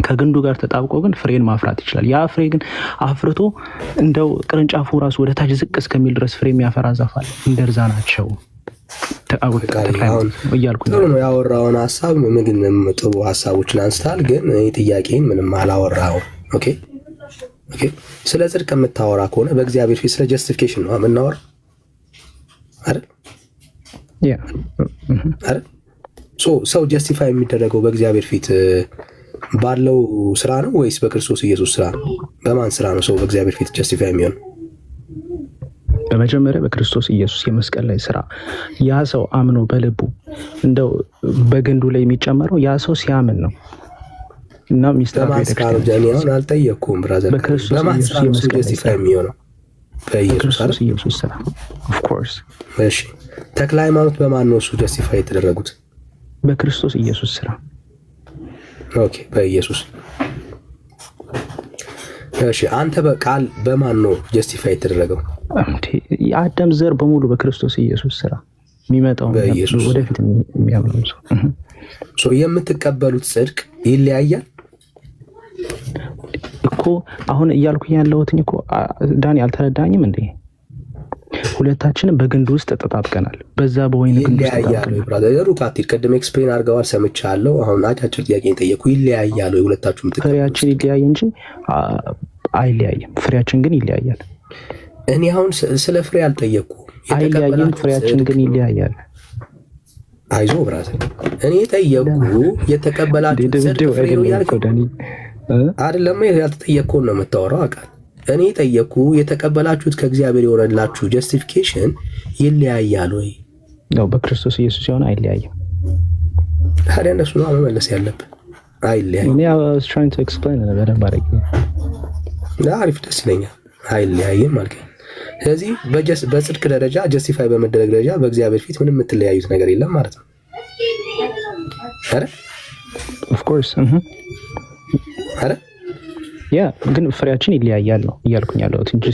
ከግንዱ ጋር ተጣብቆ ግን ፍሬን ማፍራት ይችላል። ያ ፍሬ ግን አፍርቶ እንደው ቅርንጫፉ ራሱ ወደ ታች ዝቅ እስከሚል ድረስ ፍሬ የሚያፈራ ዛፍ አለ። እንደዛ ናቸው። ጥሩ ነው ያወራውን ሀሳብ ምንም ጥሩ ሀሳቦችን አንስታል። ግን ጥያቄን ምንም አላወራው። ኦኬ ስለ ጽድቅ የምታወራ ከሆነ በእግዚአብሔር ፊት ስለ ጀስቲፊኬሽን ነው የምናወራ አይደል? ሰው ጀስቲፋይ የሚደረገው በእግዚአብሔር ፊት ባለው ስራ ነው ወይስ በክርስቶስ ኢየሱስ ስራ ነው? በማን ስራ ነው ሰው በእግዚአብሔር ፊት ጀስቲፋይ የሚሆነው? በመጀመሪያ በክርስቶስ ኢየሱስ የመስቀል ላይ ስራ ያ ሰው አምኖ በልቡ እንደው በግንዱ ላይ የሚጨመረው ያ ሰው ሲያምን ነው። እና ሚስተር ቤተክርስቲያን አልጠየቅኩም ብራዘር፣ በማን ስራ ነው ሰው ጀስቲፋይ የሚሆነው? በኢየሱስ ኢየሱስ ስራ ኦፍ ኮርስ። እሺ ተክለ ሃይማኖት በማን ነው እሱ ጀስቲፋይ የተደረጉት? በክርስቶስ ኢየሱስ ስራ። ኦኬ በኢየሱስ። እሺ አንተ በቃል በማን ነው ጀስቲፋይ የተደረገው? የአዳም ዘር በሙሉ በክርስቶስ ኢየሱስ ስራ። የሚመጣው ወደፊት የሚያምነው ሰው የምትቀበሉት ጽድቅ ይለያያል እኮ። አሁን እያልኩኝ ያለሁትኝ እኮ ዳኒ አልተረዳኝም እንዴ? ሁለታችንም በግንድ ውስጥ ተጣብቀናል። በዛ በወይን ግንድ ውስጥ ይለያያሉ። ብራዘር ካቲል ቀደም ኤክስፕሌን አድርገዋል፣ ሰምቻለሁ። አሁን አጫጭር ጥያቄ ጠየቁ። ይለያያሉ ሁለታችሁም? ፍሬያችን ይለያይ እንጂ አይለያይም። ፍሬያችን ግን ይለያያል። እኔ አሁን ስለ ፍሬ አልጠየቅኩም። አይለያይም፣ ፍሬያችን ግን ይለያያል። አይዞ ብራዘር፣ እኔ ጠየቅኩ የተቀበላችሁት ጽድቅ ፍሬ ነው ያልከኝ አይደለም። ያልተጠየቅኩን ነው የምታወራው አቃል። እኔ ጠየቅኩ የተቀበላችሁት ከእግዚአብሔር የሆነላችሁ ጀስቲፊኬሽን ይለያያል ወይ ነው? በክርስቶስ ኢየሱስ ሲሆን አይለያይም። ታዲያ እነሱ ነው መመለስ ያለብን። አይለያይም። እኔ was trying to explain it በደንብ አድርጌ። አሪፍ፣ ደስ ይለኛል። አይለያይም ማለት ነው። ስለዚህ በጽድቅ ደረጃ ጀስቲፋይ በመደረግ ደረጃ በእግዚአብሔር ፊት ምንም የምትለያዩት ነገር የለም ማለት ነው አይደል? of course አይደል? ያ ግን ፍሬያችን ይለያያል ነው እያልኩኝ ያለሁት እንጂ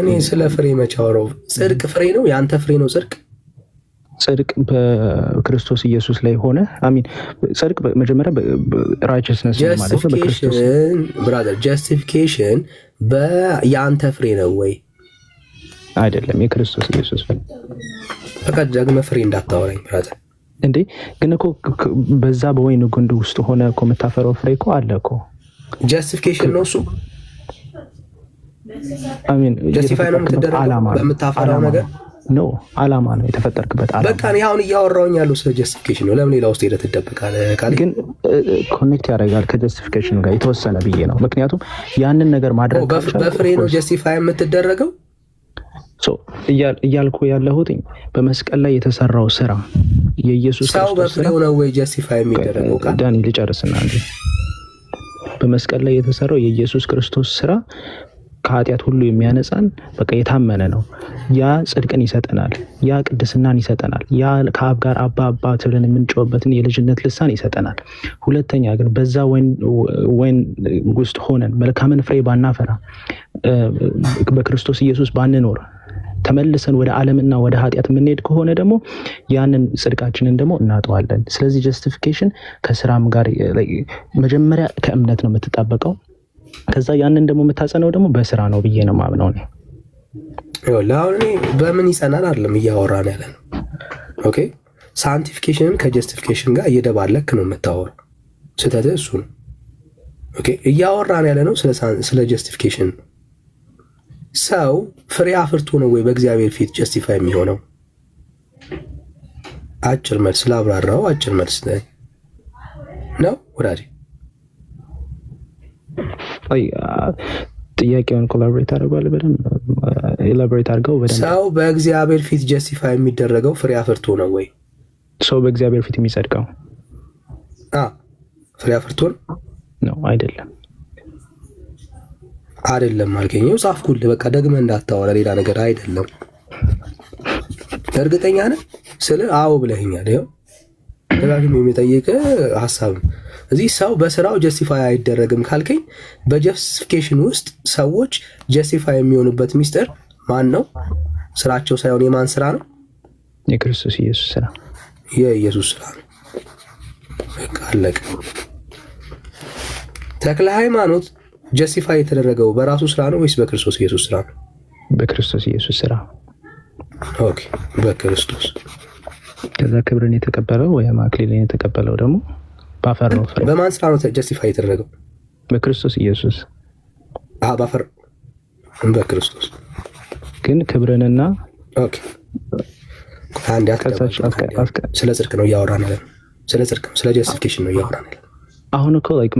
እኔ ስለ ፍሬ መች አወራሁ? ጽድቅ ፍሬ ነው፣ ያንተ ፍሬ ነው ጽድቅ። ጽድቅ በክርስቶስ ኢየሱስ ላይ ሆነ አሚን። ጽድቅ መጀመሪያ ራይቸስነስ ማለት ነው በክርስቶስ ብራዘር። ጀስቲፊኬሽን በያንተ ፍሬ ነው ወይ አይደለም? የክርስቶስ ኢየሱስ ፍሬ። በቃ ደግመህ ፍሬ እንዳታወራኝ ብራዘር። እንዴ ግን እኮ በዛ በወይን ግንድ ውስጥ ሆነ እኮ የምታፈራው ፍሬ እኮ አለ እኮ። ጀስቲፊኬሽን ነው እሱ። አሚን። ጀስቲፋይ ነው የምትደረገው በምታፈራው ነገር ነው። አላማ ነው የተፈጠርክበት አላማ። በቃ እኔ አሁን እያወራሁኝ ያለው ስለ ጀስቲፊኬሽን ነው። ለምን ሌላ ውስጥ ሄደህ ትደበቃለህ? ግን ኮኔክት ያደርጋል ከጀስቲፊኬሽን ጋር የተወሰነ ብዬ ነው። ምክንያቱም ያንን ነገር ማድረግ በፍሬ ነው ጀስቲፋይ የምትደረገው። እያልኩ ያለሁት በመስቀል ላይ የተሰራው ስራ የኢየሱስ ክርስቶስ ሰው በፍሬው ነው ወይ ጀስቲፋይ የሚደረገው? ዳኒ ልጨርስና እንዴ በመስቀል ላይ የተሰራው የኢየሱስ ክርስቶስ ስራ ከኃጢአት ሁሉ የሚያነጻን በቃ የታመነ ነው። ያ ጽድቅን ይሰጠናል፣ ያ ቅድስናን ይሰጠናል፣ ያ ከአብ ጋር አባ አባት ብለን የምንጮህበትን የልጅነት ልሳን ይሰጠናል። ሁለተኛ ግን በዛ ወይን ውስጥ ሆነን መልካምን ፍሬ ባናፈራ፣ በክርስቶስ ኢየሱስ ባንኖር፣ ተመልሰን ወደ ዓለምና ወደ ኃጢአት የምንሄድ ከሆነ ደግሞ ያንን ጽድቃችንን ደግሞ እናጠዋለን። ስለዚህ ጀስቲፊኬሽን ከስራም ጋር መጀመሪያ ከእምነት ነው የምትጣበቀው። ከዛ ያንን ደግሞ የምታጸነው ደግሞ በስራ ነው ብዬ ነው ማምነው ነው። አሁን እኔ በምን ይጸናል አይደለም እያወራን ያለ ነው። ኦኬ ሳንቲፊኬሽንን ከጀስቲፊኬሽን ጋር እየደባለክ ነው የምታወራው። ስህተትህ እሱ ነው። ኦኬ እያወራን ያለ ነው ስለ ጀስቲፊኬሽን። ሰው ፍሬ አፍርቶ ነው ወይ በእግዚአብሔር ፊት ጀስቲፋይ የሚሆነው? አጭር መልስ ስላብራራው አጭር መልስ ነው ወዳጅ። ጥያቄውን ኮላቦሬት አድርገዋል በደንብ ኤላቦሬት አድርገው በደንብ። ሰው በእግዚአብሔር ፊት ጀስቲፋይ የሚደረገው ፍሬ አፍርቶ ነው ወይ? ሰው በእግዚአብሔር ፊት የሚጸድቀው ፍሬ አፍርቶ ነው አይደለም? አይደለም አልከኝ። ጻፍኩልህ። በቃ ደግመህ እንዳታወራ ሌላ ነገር አይደለም። እርግጠኛ ነህ ስለ አዎ ብለኸኛል። ይኸው ደጋግሜ የሚጠይቅህ ሀሳብ እዚህ ሰው በስራው ጀስቲፋይ አይደረግም ካልከኝ በጀስቲፊኬሽን ውስጥ ሰዎች ጀስቲፋይ የሚሆኑበት ሚስጥር ማን ነው? ስራቸው ሳይሆን የማን ስራ ነው? የክርስቶስ ኢየሱስ ስራ፣ የኢየሱስ ስራ ነው። በቃ አለቀ። ተክለ ሃይማኖት ጀስቲፋይ የተደረገው በራሱ ስራ ነው ወይስ በክርስቶስ ኢየሱስ ስራ ነው? በክርስቶስ ኢየሱስ ስራ። ኦኬ በክርስቶስ። ከዛ ክብርን የተቀበለው ወይም አክሊልን የተቀበለው ደግሞ ባፈራው ፍሬ። በማን ስራ ነው ጀስቲፋይ የተደረገው? በክርስቶስ ኢየሱስ። ባፈር በክርስቶስ ግን ክብርንና ኦኬ አንድ ስለ ጽድቅ ነው እያወራን ያለ። ስለ ጽድቅ ነው፣ ስለ ጀስቲፊኬሽን ነው እያወራን ያለ። አሁን እኮ ላይክ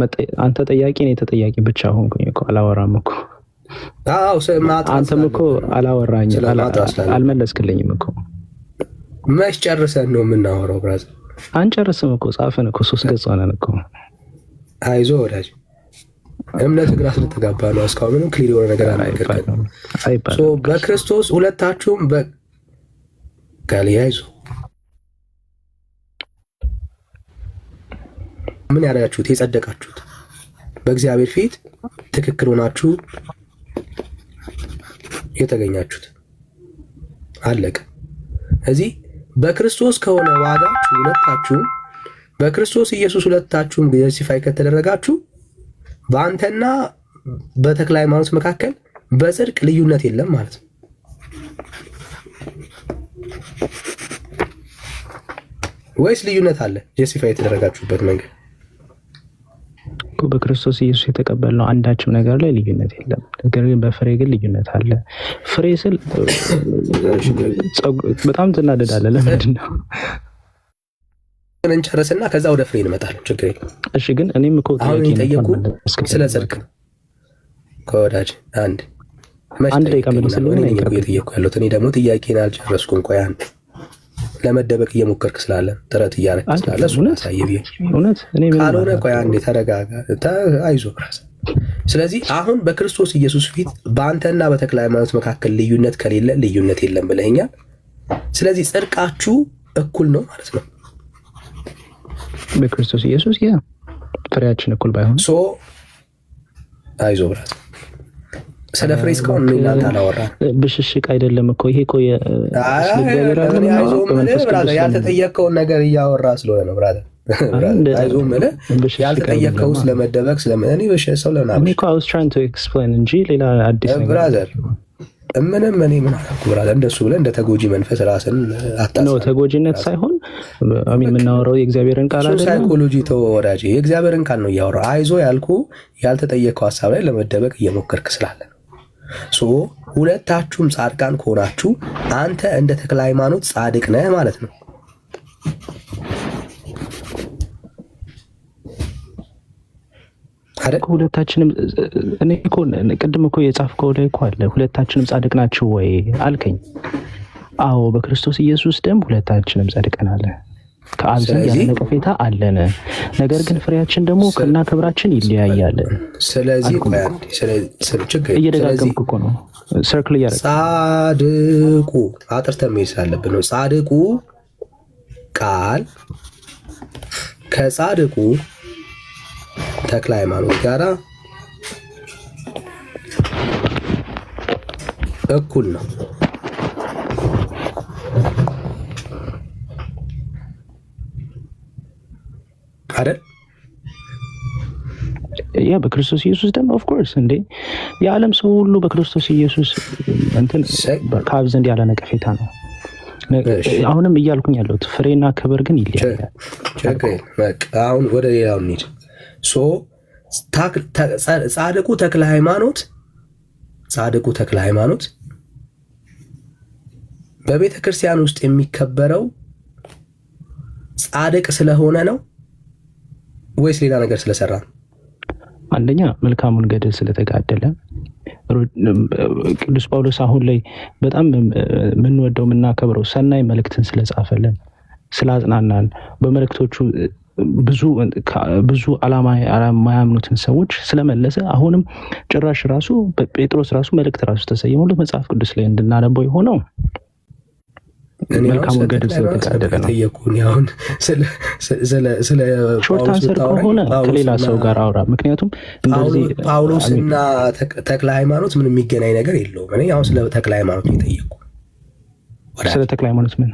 አንተ ጠያቂ ነው የተጠያቂ ብቻ ሆንኩኝ እኮ አላወራም እኮ። አንተም እኮ አላወራኝ አልመለስክልኝም እኮ። መች ጨርሰን ነው የምናወራው ብራዘር? አንጨርስም እኮ ጻፈን እኮ 3 ገጽ ሆነን እኮ። አይዞ ወዳጅ እምነት ግራ ስለተጋባ ነው እስካሁን ምንም ክሊር የሆነ ነገር አልነገርከንም። በክርስቶስ ሁለታችሁም በቃል ምን ያደረጋችሁት? የጸደቃችሁት በእግዚአብሔር ፊት ትክክል ሆናችሁ የተገኛችሁት አለቀ። እዚህ በክርስቶስ ከሆነ ዋጋችሁ ሁለታችሁም በክርስቶስ ኢየሱስ ሁለታችሁም ጀስቲፋይ ከተደረጋችሁ በአንተና በተክለ ሃይማኖት መካከል በጽድቅ ልዩነት የለም ማለት ነው። ወይስ ልዩነት አለ? ጀስቲፋይ የተደረጋችሁበት መንገድ በክርስቶስ ኢየሱስ የተቀበልነው አንዳችም ነገር ላይ ልዩነት የለም። ነገር ግን በፍሬ ግን ልዩነት አለ። ፍሬ ስል በጣም ትናደዳለህ። ለምንድን ነው? እንጨርስና ከዛ ወደ ፍሬ እንመጣለን። ችግር የለም። እሺ፣ ግን እኔም እኮ አሁን የጠየቁ ስለ ጽድቅ ነው። ከወዳጅ አንድ ደቂቃ መልስልኝ። እየጠየቁ ያሉት እኔ ደግሞ ጥያቄን አልጨረስኩም። ቆይ አንድ ለመደበቅ እየሞከርክ ስላለ ጥረት እያደረግክ ስላለ እሱን አሳየብኝ። እውነት ካልሆነ ቆይ አንዴ ተረጋጋ፣ አይዞህ ራስህ። ስለዚህ አሁን በክርስቶስ ኢየሱስ ፊት በአንተና በተክለ ሃይማኖት መካከል ልዩነት ከሌለ ልዩነት የለም ብለኸኛል። ስለዚህ ጽድቃችሁ እኩል ነው ማለት ነው በክርስቶስ ኢየሱስ። ያ ፍሬያችን እኩል ባይሆን አይዞህ ብራስ። ስለ ፍሬ እስካሁን እናንተ አላወራን። ብሽሽቅ አይደለም እኮ ይሄ እኮ ያልተጠየቀውን ነገር እያወራ ስለሆነ ነው ብራዘር። አይዞህ የምልህ ያልተጠየቀው ስለመደበቅ ስለምን እኔ ሰው ለምን I was trying to explain እንጂ ሌላ አዲስ ነገር ብራዘር ምንም እኔ ምን አልኩ ብራዘር። እንደሱ ብለህ እንደ ተጎጂ መንፈስ ራስን አታስብ። ተጎጂነት ሳይሆን የምናወራው የእግዚአብሔርን ቃል አይደለም። ሳይኮሎጂ ተወራጂ የእግዚአብሔርን ቃል ነው እያወራ። አይዞህ ያልኩ ያልተጠየቀው ሐሳብ ላይ ለመደበቅ እየሞከርክ ስላለ ነው። ሁለታችሁም ጻድቃን ከሆናችሁ አንተ እንደ ተክለ ሃይማኖት ጻድቅ ነህ ማለት ነው አይደል? ሁለታችንም እኔ እኮ ቅድም እኮ የጻፍከው ላይ እኮ አለ ሁለታችንም ጻድቅ ናችሁ ወይ አልከኝ። አዎ በክርስቶስ ኢየሱስ ደም ሁለታችንም ጸድቀናል፣ ከአብ ዘንድ ያለ ነቀፌታ አለን። ነገር ግን ፍሬያችን ደግሞ ከና ክብራችን ይለያያል። ስለዚህ እየደጋገምኩ እኮ ነው ሰርክል እያደረግን ጻድቁ አጥርተን መሄድ ስላለብን ነው። ጻድቁ ቃል ከጻድቁ ተክለ ሃይማኖት ጋራ እኩል ነው። አይደል? ያ በክርስቶስ ኢየሱስ ደም ኦፍ ኮርስ እንዴ የዓለም ሰው ሁሉ በክርስቶስ ኢየሱስ እንትን ከአብ ዘንድ ያለ ነቀፌታ ነው። አሁንም እያልኩኝ ያለሁት ፍሬና ክብር ግን ይለያያል። አሁን ወደ ሌላው እንሂድ። ጻድቁ ተክለ ሃይማኖት በቤተ ክርስቲያን ውስጥ የሚከበረው ጻድቅ ስለሆነ ነው ወይስ ሌላ ነገር ስለሰራ ነው? አንደኛ መልካሙን ገድል ስለተጋደለ ቅዱስ ጳውሎስ አሁን ላይ በጣም የምንወደው የምናከብረው ሰናይ መልእክትን ስለጻፈልን ስላጽናናን በመልእክቶቹ ብዙ ዓላማ የማያምኑትን ሰዎች ስለመለሰ አሁንም ጭራሽ ራሱ ጴጥሮስ ራሱ መልእክት ራሱ ተሰየሙለት መጽሐፍ ቅዱስ ላይ እንድናነበው የሆነው መልካሙን ገድል ስለተጋደለ ነው። አሁን ስለ ሾርት አንሰር ከሆነ ከሌላ ሰው ጋር አውራ። ምክንያቱም እንደዚህ ጳውሎስና ተክለ ሃይማኖት ምን የሚገናኝ ነገር የለውም። እኔ አሁን ስለ ተክለ ሃይማኖት እየጠየቁ ስለ ተክለ ሃይማኖት ምን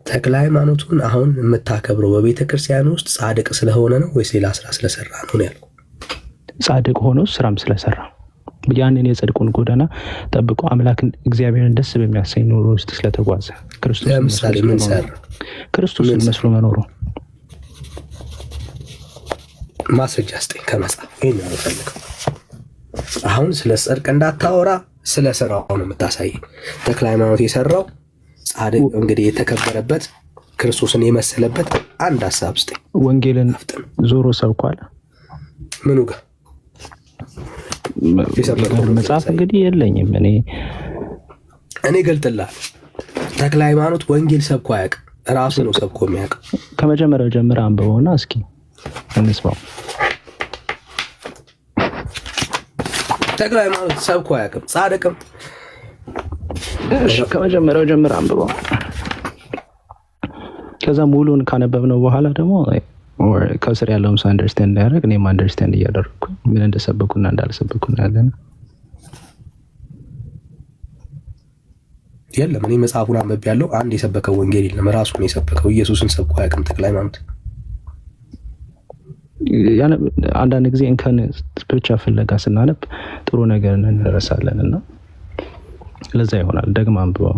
ተክለ ሃይማኖቱን አሁን የምታከብረው በቤተ ክርስቲያን ውስጥ ጻድቅ ስለሆነ ነው ወይስ ሌላ ስራ ስለሰራ ነው ያልኩ? ጻድቅ ሆኖ ስራም ስለሰራ ያንን የጽድቁን ጎዳና ጠብቆ አምላክን እግዚአብሔርን ደስ በሚያሰኝ ኑሮ ውስጥ ስለተጓዘ ክርስቶስን መስሎ መኖሩ ማስረጃ ስጠኝ ከመጽሐፍ። ይሄን ነው የምፈልገው። አሁን ስለ ጽድቅ እንዳታወራ ስለ ስራው ነው የምታሳይ። ተክለ ሃይማኖት የሰራው ጻድቅ እንግዲህ የተከበረበት ክርስቶስን የመሰለበት አንድ ሐሳብ ስጠኝ። ወንጌልን ዞሮ ሰብኳል። ምኑ ጋር መጽሐፍ እንግዲህ የለኝም። እኔ ገልጥልሃል። ተክለ ሃይማኖት ወንጌል ሰብኮ አያውቅም። ራሱ ነው ሰብኮ የሚያውቅ። ከመጀመሪያው ጀምረህ አንብበውና እስኪ እንስማው። ተክለ ሃይማኖት ሰብኮ አያውቅም። ጻድቅም ከመጀመሪያው ጀምረህ አንብበው። ከዛ ሙሉን ካነበብነው በኋላ ደግሞ ከስር ያለውም ሰው አንደርስታንድ ያደርግ እኔም አንደርስታንድ እያደረግኩ ምን እንደሰበኩና እንዳልሰበኩ ያለን። የለም። እኔ መጽሐፉን አንብቤ ያለው አንድ የሰበከው ወንጌል የለም። ራሱን የሰበከው ኢየሱስን ሰብኮ አያውቅም ተክለ ሃይማኖት። አንዳንድ ጊዜ እንከን ብቻ ፍለጋ ስናነብ ጥሩ ነገር እንረሳለን እና ለዛ ይሆናል ደግማ አንብበው።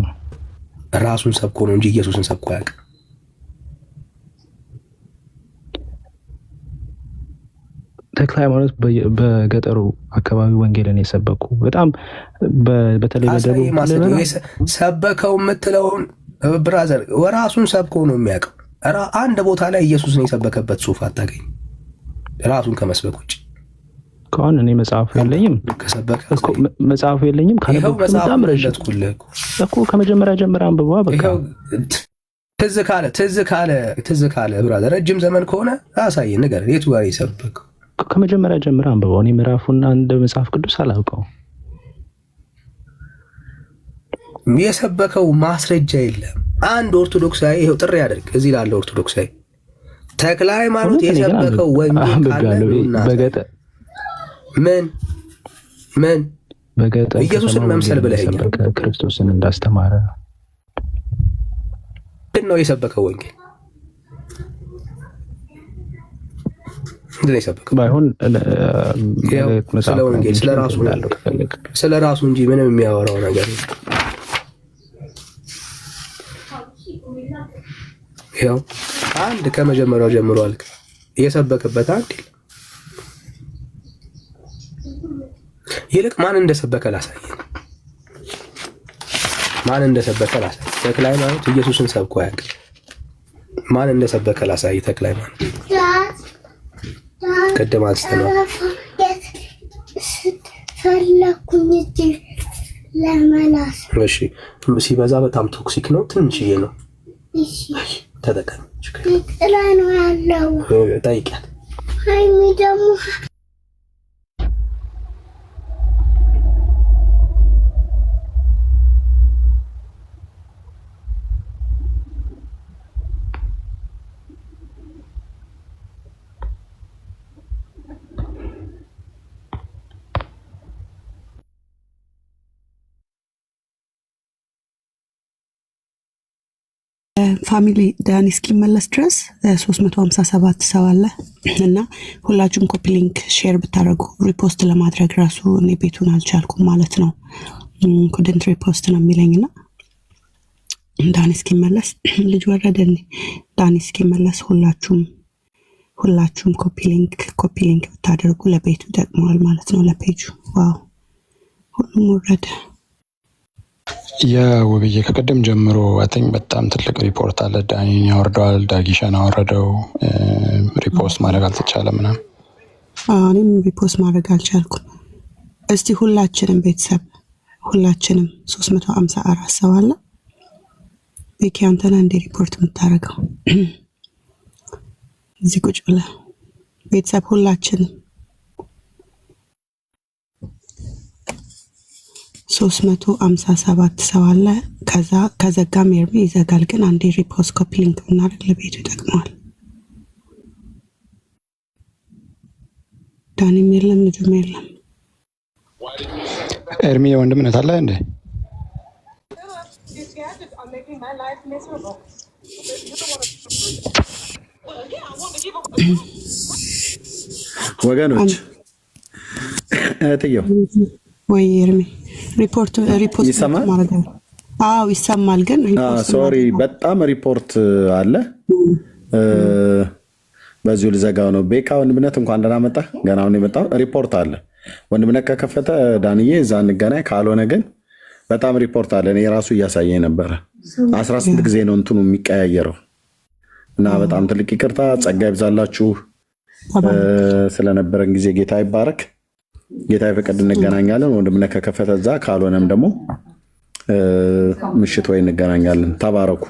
ራሱን ሰብኮ ነው እንጂ ኢየሱስን ሰብኮ አያውቅም። ተክለ ሃይማኖት በገጠሩ አካባቢ ወንጌልን የሰበኩ በጣም በተለይ በደቡብ ሰበከው የምትለውን ብራዘር ራሱን ሰብኮ ነው የሚያውቀው። አንድ ቦታ ላይ ኢየሱስን የሰበከበት ጽሑፍ አታገኝ ራሱን ከመስበክ ውጭ ከሆነ እኔ መጽሐፉ የለኝም መጽሐፉ የለኝም በጣም ረጅም እኮ ከመጀመሪያ ጀምሮ አንብበዋ በቃ ትዝ ካለ ብራዘር ረጅም ዘመን ከሆነ አሳየን ነገር የቱ ጋር የሰበከው ከመጀመሪያ ጀምሮ አንብበው። እኔ ምዕራፉና እንደ መጽሐፍ ቅዱስ አላውቀው። የሰበከው ማስረጃ የለም። አንድ ኦርቶዶክሳዊ ይሄው ጥሪ ያደርግ እዚህ ላለ ኦርቶዶክሳዊ ተክለ ሃይማኖት የሰበከው ወንጌል ካለ በገጠር ምን በገጠር ኢየሱስን መምሰል ብለኸኛል። ክርስቶስን እንዳስተማረ ምንድን ነው የሰበከው ወንጌል? ባይሆን ስለ ወንጌል ስለ ራሱ እንጂ ምንም የሚያወራው ነገር ያው አንድ ከመጀመሪያው ጀምሮ አልክ የሰበከበት አንድ ይልቅ ማን እንደሰበከ ላሳየን። ተክለ ሃይማኖት ኢየሱስን ሰብኮ አያውቅም። ማን እንደሰበከ ላሳይ። ተክለ ሃይማኖት ቀደም አንስተናል። እሺ ሲበዛ በጣም ቶክሲክ ነው። ትንሽዬ ነው። ተጠቀም። ጥላ ነው ያለው። ጠይቂያት። ሃይሚ ደግሞ ፋሚሊ ዳኒ እስኪመለስ ድረስ 357 ሰው አለ እና ሁላችሁም ኮፒ ሊንክ ሼር ብታደርጉ ሪፖስት ለማድረግ ራሱ እኔ ቤቱን አልቻልኩም ማለት ነው። ኩድንት ሪፖስት ነው የሚለኝና ዳኒ እስኪመለስ ልጅ ወረደኝ። ዳኒ እስኪመለስ ሁላችሁም ኮፒ ሊንክ ብታደርጉ ለቤቱ ይጠቅመዋል ማለት ነው። ለፔጁ ዋው ሁሉም ወረደ። የውብዬ ከቀደም ጀምሮ አይ በጣም ትልቅ ሪፖርት አለ። ዳኒን ያወርደዋል፣ ዳጊሻን አወረደው። ሪፖስት ማድረግ አልተቻለም ምናምን። እኔም ሪፖስት ማድረግ አልቻልኩም። እስቲ ሁላችንም ቤተሰብ 354 ሰው አለ። ቤኪ አንተና እንደ ሪፖርት የምታደርገው እዚህ ቁጭ ብለህ ቤተሰብ ሁላችንም 357 ሰው አለ። ከዘጋም ኤርሚ ይዘጋል። ግን አንዴ ሪፖስት ኮፒ ሊንክ ብናደርግ ለቤቱ ይጠቅመዋል። ዳኒም የለም ልጁም የለም። ኤርሚ ወንድምነት አለ እንዴ? ወገኖች እህትየው ወይ ኤርሚ ሪፖርት ይሰማል? አዎ ይሰማል። ግን ሶሪ በጣም ሪፖርት አለ። በዚሁ ልዘጋው ነው። ቤካ ወንድምነት እንኳን ደህና መጣ። ገና አሁን የመጣው ሪፖርት አለ። ወንድምነት ከከፈተ ዳንዬ እዛ እንገናኝ፣ ካልሆነ ግን በጣም ሪፖርት አለ። እኔ ራሱ እያሳየኝ ነበረ። 18 ጊዜ ነው እንትኑ የሚቀያየረው እና በጣም ትልቅ ይቅርታ። ጸጋ ይብዛላችሁ ስለነበረን ጊዜ። ጌታ ይባረክ። ጌታ ይፈቅድ እንገናኛለን። ወንድምነት ከከፈተ እዛ፣ ካልሆነም ደግሞ ምሽት ወይ እንገናኛለን። ተባረኩ።